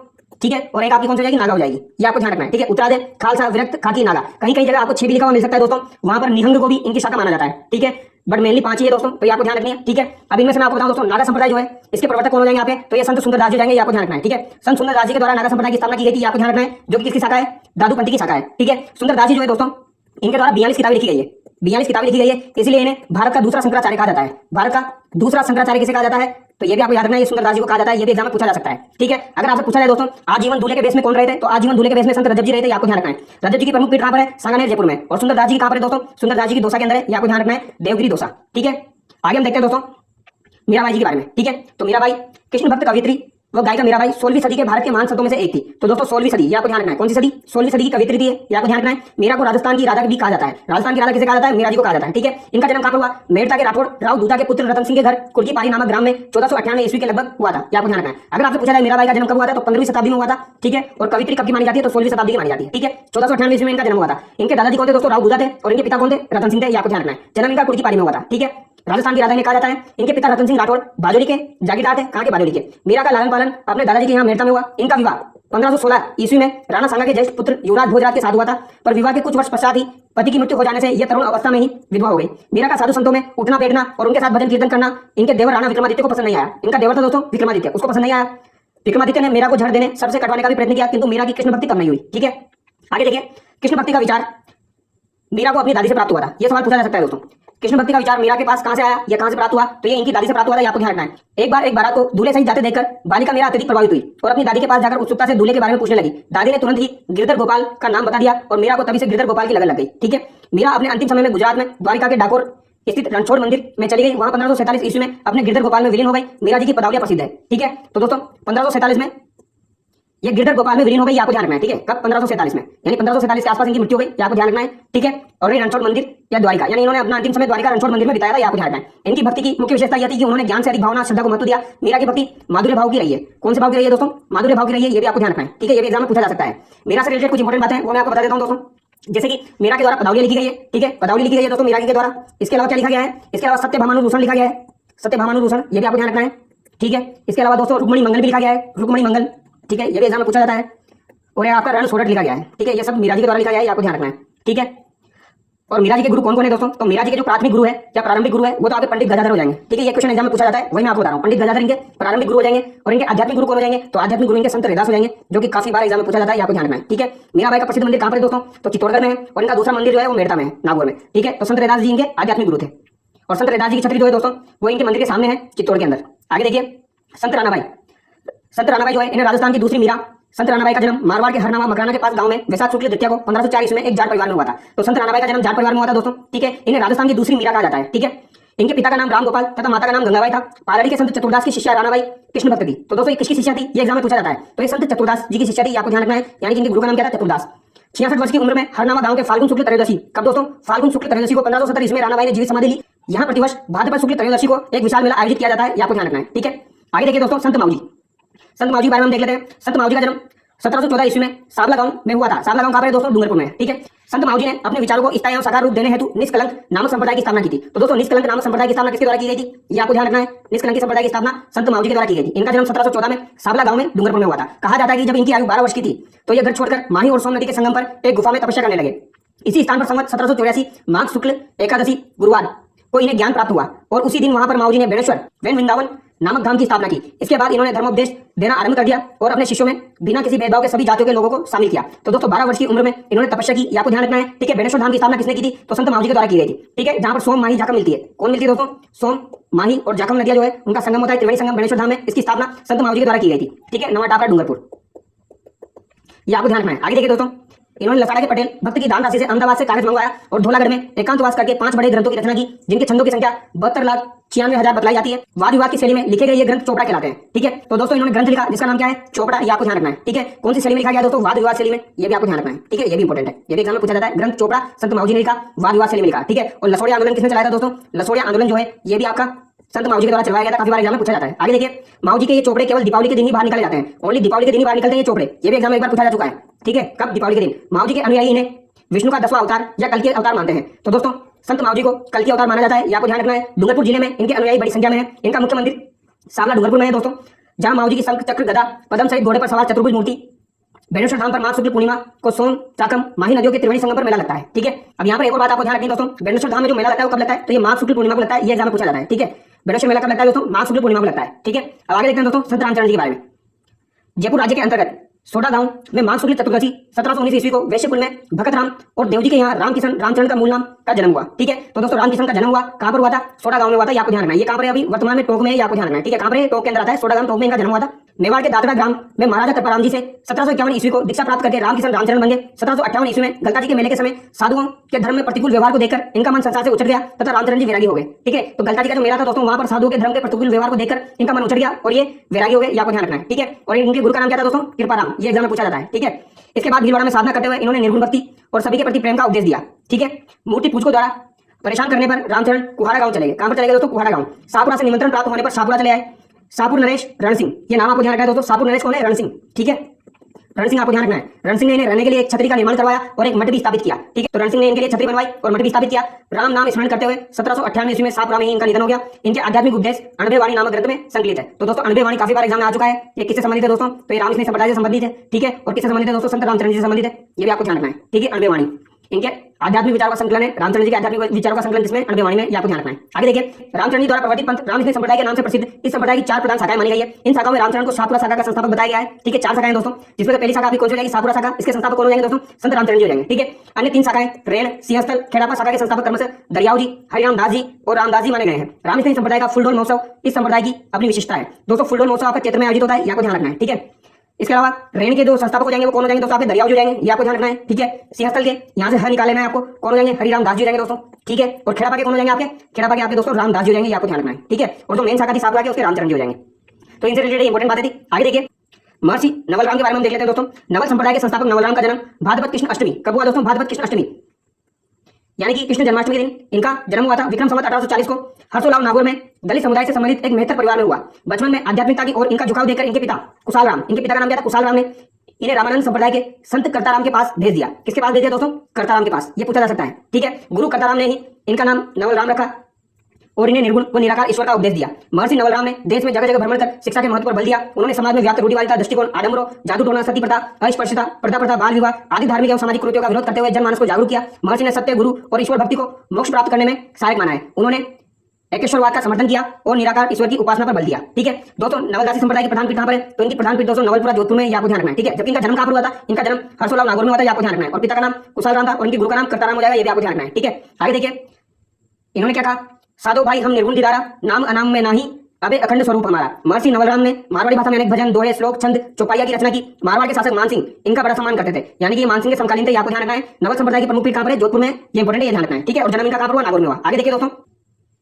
ठीक है। और एक आपकी कौन सी हो जाएगी? नागा हो जाएगी, ये आपको ध्यान रखना है, ठीक है। उत्तरादे, खालसा, विरक्त, खाकी, नागा। कहीं कहीं जगह आपको 6 भी लिखा हुआ मिल सकता है दोस्तों, वहां पर निहंग को भी इनकी शाखा माना जाता है, ठीक है। बट मेनली 5 ही है दोस्तों, तो ये आपको ध्यान रखनी है, ठीक है। अब इनमें से मैं आपको बताऊं दोस्तों, नागा संप्रदाय जो है इसके प्रवर्तक कौन हो जाएंगे यहाँ पे? तो ये संत सुंदरदास जी हो जाएंगे, ये आपको ध्यान रखना है, ठीक है। संत सुंदरदास जी के द्वारा नागा संप्रदाय की स्थापना की गई थी, आपको ध्यान रखना है, जो कि किसकी शाखा है? दादूपंथी की शाखा है, ठीक है। सुंदरदास जी जो है दोस्तों, इनके द्वारा 42 किताबें लिखी गई है, 42 किताबें लिखी गई है, इसलिए इन्हें भारत का दूसरा शंकराचार्य कहा जाता है। भारत का दूसरा शंकराचार्य किसे कहा जाता है? तो ये भी आपको याद रखना है, ये सुंदरदास जी को कहा जाता है, ये भी एग्जाम में पूछा जा सकता है, ठीक है। अगर आपसे पूछा जाए दोस्तों, आजीवन दूल्हे के बेस में कौन रहे थे? तो आजीवन दूल्हे के बेस में संत रज्जब जी रहे थे, आपको ध्यान रखना है। रज्जब जी की प्रमुख पीठ कहां पर है? सांगानेर जयपुर में। और सुंदरदास जी की कहां पर है दोस्तों? सुंदरदास जी की दौसा के अंदर है, ये आपको ध्यान रखना है, देवगिरी दौसा, ठीक है। आगे हम देखते हैं दोस्तों मीराबाई जी के बारे में, ठीक है। तो मीराबाई कृष्ण भक्त कवित्री वो गायिका मीराबाई 16वीं सदी के भारत के महान संतों में से एक थी। तो दोस्तों 16वीं सदी, ये आपको ध्यान रखना है, कौन सी सदी? 16वीं सदी की कवित्री थी, ये आपको ध्यान रखना है। मीरा को राजस्थान की राजा भी कहा जाता है। राजस्थान की राजा किसे कहा जाता है? मीरा जी को कहा जाता है, ठीक है। इनका जन्म कहां पर हुआ? मेड़ता के राठौड़ राव दूता के पुत्र रतन सिंह के घर कुर्की पारी नामक ग्राम में 1498 ईस्वी के लगभग हुआ था, ये आपको ध्यान रखना है। अगर आपसे पूछा जाए मीराबाई का जन्म कब हुआ था, तो 15वीं शताब्दी में हुआ था, ठीक है। और कवित्री कब की मानी जाती है? तो 16वीं शताब्दी की मानी जाती है, ठीक है। 1498 ईस्वी में इनका जन्म हुआ था। इनके दादाजी कौन थे दोस्तों? राव दूता थे। और इनके पिता कौन थे? रतन सिंह थे, ये आपको ध्यान रखना है। जन्म इनका कुर्की पारी में हुआ था, ठीक है। राजस्थान की राजधानी कहा जाता है। इनके पिता रतन सिंह राठौड़ बाजोली के जागीरदार थे। कहां के? बाजोली के। मीरा का लालन पालन अपने दादाजी के यहाँ मेड़ता में हुआ। इनका विवाह 1516 ईस्वी में राणा सांगा के ज्येष्ठ पुत्र युवराज भोजराज के साथ हुआ था, पर विवाह के कुछ वर्ष पश्चात ही पति की मृत्यु हो जाने से यह तरुण अवस्था में ही विधवा हो गई। मीरा का साधु संतों में उठना बैठना और उनके साथ भजन कीर्तन करना इनके देवर राणा विक्रमादित्य को पसंद नहीं आया। इनका देवर था दोस्तों विक्रमादित्य, उसको पसंद नहीं आया। विक्रमादित्य ने मीरा को झड़ देने सबसे कटवाने का भी प्रयत्न किया, किंतु मीरा की कृष्ण भक्ति कम नहीं हुई, ठीक है। आगे देखिए, कृष्ण भक्ति का विचार मीरा को अपनी दादी से प्राप्त हुआ था, यह सवाल पूछा जा सकता है दोस्तों। कृष्ण भक्ति का विचार मीरा के पास कहां से आया, यह कहां से प्राप्त हुआ? तो ये इनकी दादी से प्राप्त हुआ था, आपको ध्यान रखना है। एक बार एक बारात को दूल्हे सहित जाते देखकर बालिका मीरा अत्यधिक प्रभावित हुई और अपनी दादी के पास जाकर उत्सुकता से दूल्हे के बारे में पूछने लगी। दादी ने तुरंत ही गिरधर गोपाल का नाम बता दिया और मीरा को तभी से गिरधर गोपाल की लगन लग गई, ठीक है। मीरा अपने अंतिम समय में गुजरात में द्वारिका के डाकोर स्थित रणछोड़ मंदिर में चली गई। वहां 1547 ईस्वी में अपने गिरधर गोपाल में विलीन हो गई। मीरा जी की पदावलियां प्रसिद्ध है, ठीक है। तो दोस्तों 1547 में ये गिरधर गोपाल में विलीन हो गई, आपको ध्यान रखना है, ठीक है। कब? 1547 में, यानी 1547 के आसपास इनकी मृत्यु हो गई, आपको ध्यान रखना है, ठीक है। और ये रणछोड़ मंदिर या द्वारिका, यानी इन्होंने अपना अंतिम समय द्वारिका रणछोड़ मंदिर में बिताया था, आपको ध्यान रखना है। इनकी भक्ति की मुख्य विशेषता यह थी कि उन्होंने ज्ञान से अधिक भावना श्रद्धा को महत्व दिया। मीरा की भक्ति माधुर्य भाव की रही है। कौन से भाव की रही है दोस्तों? माधुर्य भाव की रही है, ये भी आपको ध्यान रखना है, ठीक है। ये भी एग्जाम में पूछा जा सकता है। मीरा से रिलेटेड कुछ इंपॉर्टेंट बातें वो मैं आपको बता देता हूं दोस्तों। जैसे कि मीरा के द्वारा पदावली लिखी गई है, ठीक है। पदावली लिखी गई है दोस्तों मीरा के द्वारा। इसके अलावा क्या लिखा गया है? इसके अलावा सत्यभामानुरूषण लिखा गया है, सत्यभामानुरूषण, ये भी आपको ध्यान रखना है, ठीक है। इसके अलावा दोस्तों रुक्मणी मंगल भी लिखा गया है, रुक्मणी मंगल, ठीक है। ये भी एग्जाम में पूछा जाता है। और ये आपका रण सोरठ लिखा गया है, ठीक है। ये सब मीरा जी के द्वारा लिखा गया है, आपको ध्यान रखना है, ठीक है। और मीरा जी के गुरु कौन कौन है दोस्तों? तो मीरा जी के जो प्राथमिक गुरु है या प्रारंभिक गुरु है वो तो आपके पंडित गजाधर हो जाएंगे, ठीक है। ये क्वेश्चन एग्जाम में पूछा जाता है, वही मैं आपको बता रहा हूं। पंडित गजाधर इनके प्रारंभिक गुरु हो जाएंगे। और इनके आध्यात्मिक गुरु कौन हो जाएंगे? तो आध्यात्मिक गुरु इनके संत रैदास हो जाएंगे, जो कि काफी बार एग्जाम में पूछा जाता है, आपको ध्यान रखना है, ठीक है। मीराबाई का प्रसिद्ध मंदिर कहां पर है दोस्तों? तो चित्तौड़गढ़ में है। और इनका दूसरा मंदिर जो है वो मेड़ता में है, नागौर में, ठीक है। तो संत रैदास जी इनके आध्यात्मिक गुरु थे। और संत रैदास जी की छतरी जो है दोस्तों वो इनके मंदिर के सामने है चित्तौड़ के अंदर, आगे देखिए संत रानाबाई। संत रानाबाई जो है इन्हें राजस्थान की दूसरी मीरा। संत रानाबाई का जन्म मारवाड़ के हरनावा मकराना के पास गांव में वैशाख शुक्ल द्वितीया को 1504 ईस्वी में एक जाट परिवार में हुआ था। तो संत रानाबाई का जन्म जाट परिवार में हुआ था दोस्तों, ठीक है। इन्हें राजस्थान की दूसरी मीरा कहा जाता है, ठीक है। इनके पिता का नाम राम गोपाल तथा माता का नाम गंगाबाई था। पालड़ी के संत चतुरदास की शिष्या रानाबाई कृष्ण भक्त थी। तो दोस्तों ये किसकी शिष्या थी, ये एग्जाम में पूछा जाता है। तो ये संत चतुरदास जी की शिष्या थी, आपको ध्यान रखना है। यानी कि इनके गुरु का नाम क्या था, चतुरदास। 66 वर्ष की उम्र में हरनावा गांव के फाल्गुन शुक्ल त्रयोदशी, कब दोस्तों, फाल्गुन शुक्ल त्रयोदशी को 1570 ईस्वी में रानाबाई ने जीवित समाधि ली। यहाँ प्रतिवर्ष भाद्रपद शुक्ल त्रयोदशी को एक विशाल मेला आयोजित किया जाता है, आपको ध्यान रखना है, ठीक है। आगे देखिए दोस्तों संत माऊजी। संत माऊजी के बारे में हम देख लेते हैं। संत माऊजी का जन्म 1714 ईस्वी में सावला गांव में हुआ था। सावला गांव कहाँ पर है दोस्तों, डूंगरपुर में है, ठीक है। संत माऊजी ने अपने विचारों को स्थायी एवं साकार रूप देने हेतु निष्कलंक नामक संप्रदाय की स्थापना की थी। तो दोस्तों निष्कलंक नामक संप्रदाय की स्थापना किसके द्वारा की गई थी, ये आपको ध्यान रखना है। निष्कलंक संप्रदाय की स्थापना संत माऊजी के द्वारा की गई थी। इनका जन्म 1714 में सावला गांव में डूंगरपुर में हुआ था। कहा जाता है कि जब इनकी आयु 12 वर्ष की थी तो ये घर छोड़कर माही और सोम नदी के संगम पर एक गुफा में तपस्या करने लगे। इसी स्थान पर संवत 1784 माघ शुक्ल एकादशी गुरुवार को इन्हें ज्ञान प्राप्त हुआ और उसी दिन वहां पर माऊजी ने बेणेश्वर वैन वृंदावन नामक धाम की स्थापना की। इसके बाद इन्होंने धर्मोपदेश देना आरंभ कर दिया और अपने शिष्यों में बिना किसी भेदभाव के सभी जातियों के लोगों को शामिल किया। तो दोस्तों 12 वर्ष की उम्र में इन्होंने तपस्या की, आपको ध्यान रखना है, ठीक है। बेणेश्वर धाम की स्थापना किसने की थी, तो संत माऊजी के द्वारा की गई थी, ठीक है। जहां पर सोम माही जाखम मिलती है, कौन मिलती है दोस्तों, सोम माही और जाखम नदियां जो है उनका संगम होता है, त्रिवेणी संगम बेणेश्वर धाम में। इसकी स्थापना संत माऊजी के द्वारा की गई थी, ठीक है। नवा टापरा डूंगरपुर, ये आपको ध्यान रखना है। आगे देखिए दोस्तों इन्होंने लसाड़ा के पटेल भक्त की दान राशि से अहमदाबाद से कागज मंगवाया और धौलागढ़ में एकांतवास करके 5 बड़े ग्रंथों की रचना की, जिनके छंदों की संख्या 72,96,000 बतलाई जाती है। वाद विवाद की शैली में लिखे गए ये ग्रंथ चोपड़ा कहलाते हैं, ठीक है। तो दोस्तों इन्होंने ग्रंथ लिखा जिसका नाम क्या है, चोपड़ा, ये आपको ध्यान रखना है, ठीक है। कौन सी शैली में लिखा गया दोस्तों, वाद विवाद शैली में, ये भी आपको ध्यान रखना है, ठीक है। ये भी इंपॉर्टेंट है, ये भी एग्जाम में पूछा जाता है। ग्रंथ चोपड़ा संत माऊजी ने लिखा, वाद विवाद शैली में लिखा, ठीक है। और लसोड़िया आंदोलन किसने चलाया था दोस्तों, लसोड़िया आंदोलन जो है ये भी आपका संत माऊजी के द्वारा चलवाया गया था। काफी बार एग्जाम में पूछा जाता है। आगे देखिए माऊजी के ये चोपड़े केवल दीपावली के दिन ही बाहर निकाले जाते हैं, ओनली दीपावली के दिन ही बाहर निकलते हैं ये चोपड़े। ये भी एग्जाम में एक बार पूछा जा चुका है, ठीक है। कब, दीपावली के दिन। माऊजी के अनुयायी इन्हें विष्णु का 10वां अवतार या कल के अवतार मानते हैं। तो दोस्तों संत माऊजी को कल के अवतार माना जाता है, ये आपको ध्यान रखना है। डूंगरपुर जिले में इनके अनुयायी बड़ी संख्या में है। इनका मुख्य मंदिर सावला डूंगरपुर में है दोस्तों, जहां माऊजी की शंख चक्र गदा पद्म सहित घोड़े पर सवार चतुर्भुज मूर्ति। बेणेश्वर धाम पर माघ शुक्ल पूर्णिमा को सोम चाकम माही नदियों के त्रिवेणी संगम पर मेला लगता है, ठीक है। अब यहाँ पर एक और बात आपको ध्यान रखनी है दोस्तों, बेणेश्वर धाम में जो मेला लगता है वो कब लगता है, तो ये माघ शुक्ल पूर्णिमा को लगता है, ये एग्जाम में पूछा जाता है, ठीक है। बेणेश्वर मेला कब लगता है दोस्तों, माघ शुक्ल पूर्णिमा को लगता है, ठीक है। अब आगे देखते हैं दोस्तों संत रामचरण जी के बारे में। जयपुर राज्य के अंतर्गत सोडा गांव में माघ शुक्ल चतुर्दशी 1719 ईस्वी को वैश्यकुल में भगत राम और देवजी के यहाँ रामकिशन रामचरण का मूल नाम का जन्म हुआ, ठीक है। तो दोस्तों रामकिशन का जन्म हुआ कहां पर हुआ था, सोडा गांव में हुआ था, आपको ध्यान रखना है। ये कहां पर है, अभी वर्तमान में टोंक में है, आपको ध्यान रखना है, ठीक है। कहां पर है, टोंक के अंदर आता है, सोडा गांव, टोंक में इनका जन्म हुआ था। मेवाड़ के दादरा ग्राम में महाराजा कृपाराम जी से 1751 ईस्वी को दीक्षा प्राप्त करके रामकिशन रामचरण बन गए। 1758 ईस्वी में गलता जी के मेले के समय साधुओं के धर्म में प्रतिकूल व्यवहार को देखकर इनका मन संसार से उछट गया तथा रामचरण जी वैरागी हो गए, ठीक है। तो गलता जी का जो मेला था दोस्तों, वहां पर साधुओं के धर्म के प्रतिकूल व्यवहार को देखकर इनका मन उछट गया और ये वैरागी हो गए, आपको ध्यान रखना है, ठीक है। और इनके गुरु का नाम क्या था दोस्तों, कृपाराम, ये एग्जाम में पूछा जाता है, ठीक है। इसके बाद भीलवाड़ा में साधना करते हुए इन्होंने निर्गुण भक्ति और सभी के प्रति प्रेम का उपदेश दिया, ठीक है। मूर्ति पूजकों द्वारा परेशान करने पर रामचरण कुहाड़ा गांव चले गए। कहां पर चले गए दोस्तों, कुहाड़ा गांव। शाहपुरा से निमंत्रण प्राप्त होने पर शाहपुरा चले आए। शाहपुर नरेश रण सिंह, ये नाम आपको ध्यान रखना है दोस्तों। शाहपुर नरेश कौन है, रण सिंह, ठीक है। रण सिंह आपको ध्यान रखना है। रण सिंह ने इन्हें रहने के लिए एक छतरी का निर्माण करवाया और एक मठ भी स्थापित किया, ठीक है। तो रण सिंह ने इनके लिए छतरी बनवाई और मठ भी स्थापित किया। राम नाम स्मरण करते हुए 1798 ईस्वी में शाहपुरा में ही इनका निधन हो गया। इनके आध्यात्मिक उपदेश अणबे वाणी नामक ग्रंथ में संकलित है। तो दोस्तों अणबे वाणी काफी बार एग्जाम में आ चुका है। ये किससे संबंधित है दोस्तों, तो ये रामकृष्ण संप्रदाय से संबंधित है, ठीक है। और किससे संबंधित है दोस्तों, संत रामचरण जी से संबंधित है, ये भी आपको ध्यान रखना है, ठीक है। अणबे वाणी इनके आध्यात्मिक विचारों का संकलन है। रामचरण जी के आध्यात्मिक विचारों का संकलन जिसमें अणबे वाणी में, ये आपको ध्यान रखना है। आगे देखिए रामचरण जी द्वारा प्रवर्तित पंथ रामकृष्ण संप्रदाय के नाम से प्रसिद्ध इस संप्रदाय की 4 प्रधान शाखाएं मानी गई है। इन शाखाओं में रामचरण को शाहपुरा शाखा का संस्थापक बताया गया है, ठीक है। 4 शाखाएं दोस्तों, जिसमें पहली शाखा आपकी कौन सी हो जाएगी, शाहपुरा शाखा। इसके संस्थापक कौन हो जाएंगे दोस्तों, संत रामचरण जी हो जाएंगे, ठीक है। अन्य 3 शाखाएं रेण, सिंहस्थल, खेड़ापा शाखा के संस्थापक क्रमशः दरियाव जी, हरिराम दास जी और रामदास जी माने गए हैं। रामकृष्ण संप्रदाय का फूलडोल महोत्सव इस संप्रदाय की अपनी विशिष्टता है दोस्तों। फूलडोल महोत्सव आपका क्षेत्र में आयोजित होता है, ये आपको ध्यान रखना है, ठीक है। इसके अलावा रेण के जो संस्थापक हो जाएंगे वो कौन हो जाएंगे दोस्तों, आपके दरियाव जी हो जाएंगे, ये आपको ध्यान रखना है, ठीक है। सिंहस्थल के यहाँ से ह निकाल लेना है आपको, कौन हो जाएंगे, हरिराम दास जी हो जाएंगे दोस्तों, ठीक है। और खेड़ापा के कौन हो जाएंगे आपके, खेड़ापा के आपके दोस्तों रामदास जी हो जाएंगे, ये आपको ध्यान रखना है, ठीक है। और जो मेन शाखा थी शाहपुरा के उसके रामचरण जी हो जाएंगे। तो इनसे रिलेटेड इंपॉर्टेंट बातें थी। आगे देखिए महर्षि नवलराम के बारे में हम देख लेते हैं दोस्तों। नवल संप्रदाय के संस्थापक नवलराम का जन्म भाद्रपद कृष्ण अष्टमी कब हुआ दोस्तों, भाद्रपद कृष्ण अष्टमी यानी कि कृष्ण जन्माष्टमी के दिन इनका जन्म हुआ था। विक्रम संवत 1840 को हर्षोलाव नागौर में दलित समुदाय से संबंधित एक मेहतर परिवार में हुआ। बचपन में आध्यात्मिकता की ओर इनका झुकाव देखकर इनके पिता कुशाल राम, इनके पिता का नाम क्या था, कुशाल राम ने इन्हें रामानंद संप्रदाय के संत करताराम के पास भेज दिया। किसके पास भेज दिया दोस्तों, करताराम के पास, ये पूछा जा सकता है, ठीक है। गुरु करताराम ने ही इनका नाम नवलराम रखा और इन्हें निर्गुण व निराकार ईश्वर का उपदेश दिया। महर्षि नवलराम ने देश में जगह जगह भ्रमण कर शिक्षा के महत्व पर बल दिया। उन्होंने समाज में व्याप्त रूढ़िवादिता, दृष्टिकोण, आडंबरों, जादू टोना, सती प्रथा, अस्पृश्यता, पर्दा प्रथा, बाल विवाह आदि धार्मिक एवं सामाजिक कृत्यों का विरोध करते हुए जनमानस को जागरूक किया। महर्षि ने सत्य, गुरु और ईश्वर भक्ति को मोक्ष प्राप्त करने में सहायक माना है। उन्होंने एकेश्वरवाद का समर्थन किया और निराकार ईश्वर की उपासना पर बल दिया, ठीक है। दोस्तों नवलदासी संप्रदाय की प्रधान पीठ कहां पर है, तो इनकी प्रधान पीठ दोस्तों नवलपुरा जोधपुर में, आपको ध्यान रखना है, ठीक है। जबकि इनका जन्म कहां पर हुआ था, इनका जन्म हर्षोलाव नागौर में हुआ था, आपको ध्यान रखना है। और पिता का नाम कुशाल राम था और इनके गुरु का नाम करताराम हो जाएगा, ये भी आपको ध्यान रखना है, ठीक है। आगे देखिए इन्होंने क्या कहा, साधो भाई हम निर्गुण दीदारा नाम अनाम में नाही अब एक अखंड स्वरूप हमारा। महर्षि नवलराम ने मारवाड़ी भाषा में अनेक भजन, दोहे, श्लोक, छंद, चौपाइया की रचना की। मारवाड़ के शासक मानसिंह इनका बड़ा सम्मान करते थे, यानी कि ये मानसिंह के समकालीन थे, ये आपको ध्यान रखना है। नवल संप्रदाय की प्रमुख पीठ कहां पर है? जोधपुर में, ये इंपॉर्टेंट है, ये ध्यान रखना है, ठीक है। और जन्म इनका कहां पर हुआ? नागौर में हुआ। आगे देखिए दोस्तों,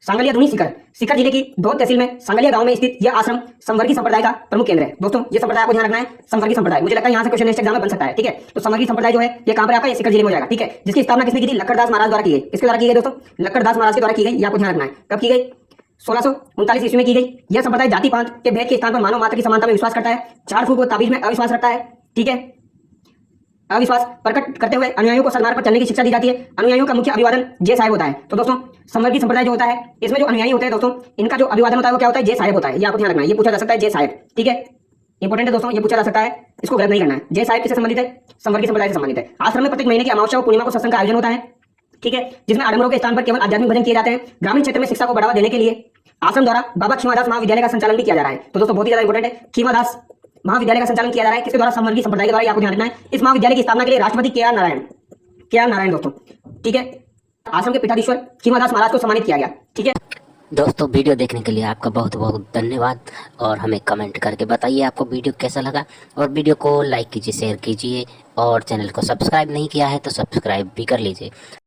सांगलिया धुनी सीकर, सीकर जिले की धौत तहसील में सांगलिया गांव में स्थित यह आश्रम संवर्गी संप्रदाय का प्रमुख केंद्र है। दोस्तों ये संप्रदाय आपको ध्यान रखना है, संवर्गी संप्रदाय। मुझे लगता है यहाँ से क्वेश्चन नेक्स्ट एग्जाम में बन सकता है, ठीक है। तो संवर्गी संप्रदाय जो है ये कहां पर आपका? ये सीकर जिले में हो जाएगा, ठीक है। जिसकी स्थापना किसने की थी? लक्कड़दास महाराज द्वारा की गई। किसके द्वारा की गई दोस्तों? लक्कड़दास महाराज के द्वारा की गई, ये आपको ध्यान रखना है। कब की गई? 1639 ईस्वी में की गई। यह संप्रदाय जाति पांत के भेद के स्थान पर मानव मात्र की समानता में विश्वास करता है। चार फूट व ताबीज में अविश्वास रखता है, ठीक है। अविश्वास प्रकट करते हुए अनुयायियों को सन्मार्ग पर चलने की शिक्षा दी जाती है। अनुयायियों का मुख्य अभिवादन जय साहेब होता है। तो दोस्तों संवर्गी संप्रदाय जो होता है, इसमें जो अनुयायी होते हैं दोस्तों, इनका जो अभिवादन होता है वो क्या होता है? जय साहेब होता है। ये आपको ध्यान रखना है, ये पूछा जा सकता है, जय साहेब, ठीक है। इंपॉर्टेंट है दोस्तों, ये पूछा जा सकता है, इसको गलत नहीं करना है। जय साहेब किससे संबंधित है? संवर्गी संप्रदाय से संबंधित है। आश्रम में प्रत्येक महीने की अमावस्या और पूर्णिमा को सत्संग का आयोजन होता है, ठीक है, जिसमें आडम्बरों के स्थान पर केवल आध्यात्मिक भजन किए जाते हैं। ग्रामीण क्षेत्र में शिक्षा को बढ़ावा देने के लिए आश्रम द्वारा बाबा खीमादास महाविद्यालय का संचालन भी किया जा रहा है। तो दोस्तों बहुत ही ज्यादा इंपॉर्टेंट है, खीमादास महाविद्यालय का संचालन किया जा रहा है। किसके द्वारा? संवर्गी संप्रदाय के द्वारा, ये आपको ध्यान रखना है। इस महाविद्यालय की स्थापना के लिए राष्ट्रपति के आर नारायण दोस्तों, ठीक है, आश्रम के पीठाधीश्वर खीमादास महाराज को सम्मानित किया गया, ठीक है। दोस्तों वीडियो देखने के लिए आपका बहुत बहुत धन्यवाद, और हमें कमेंट करके बताइए आपको वीडियो कैसा लगा, और वीडियो को लाइक कीजिए, शेयर कीजिए, और चैनल को सब्सक्राइब नहीं किया है तो सब्सक्राइब भी कर लीजिए।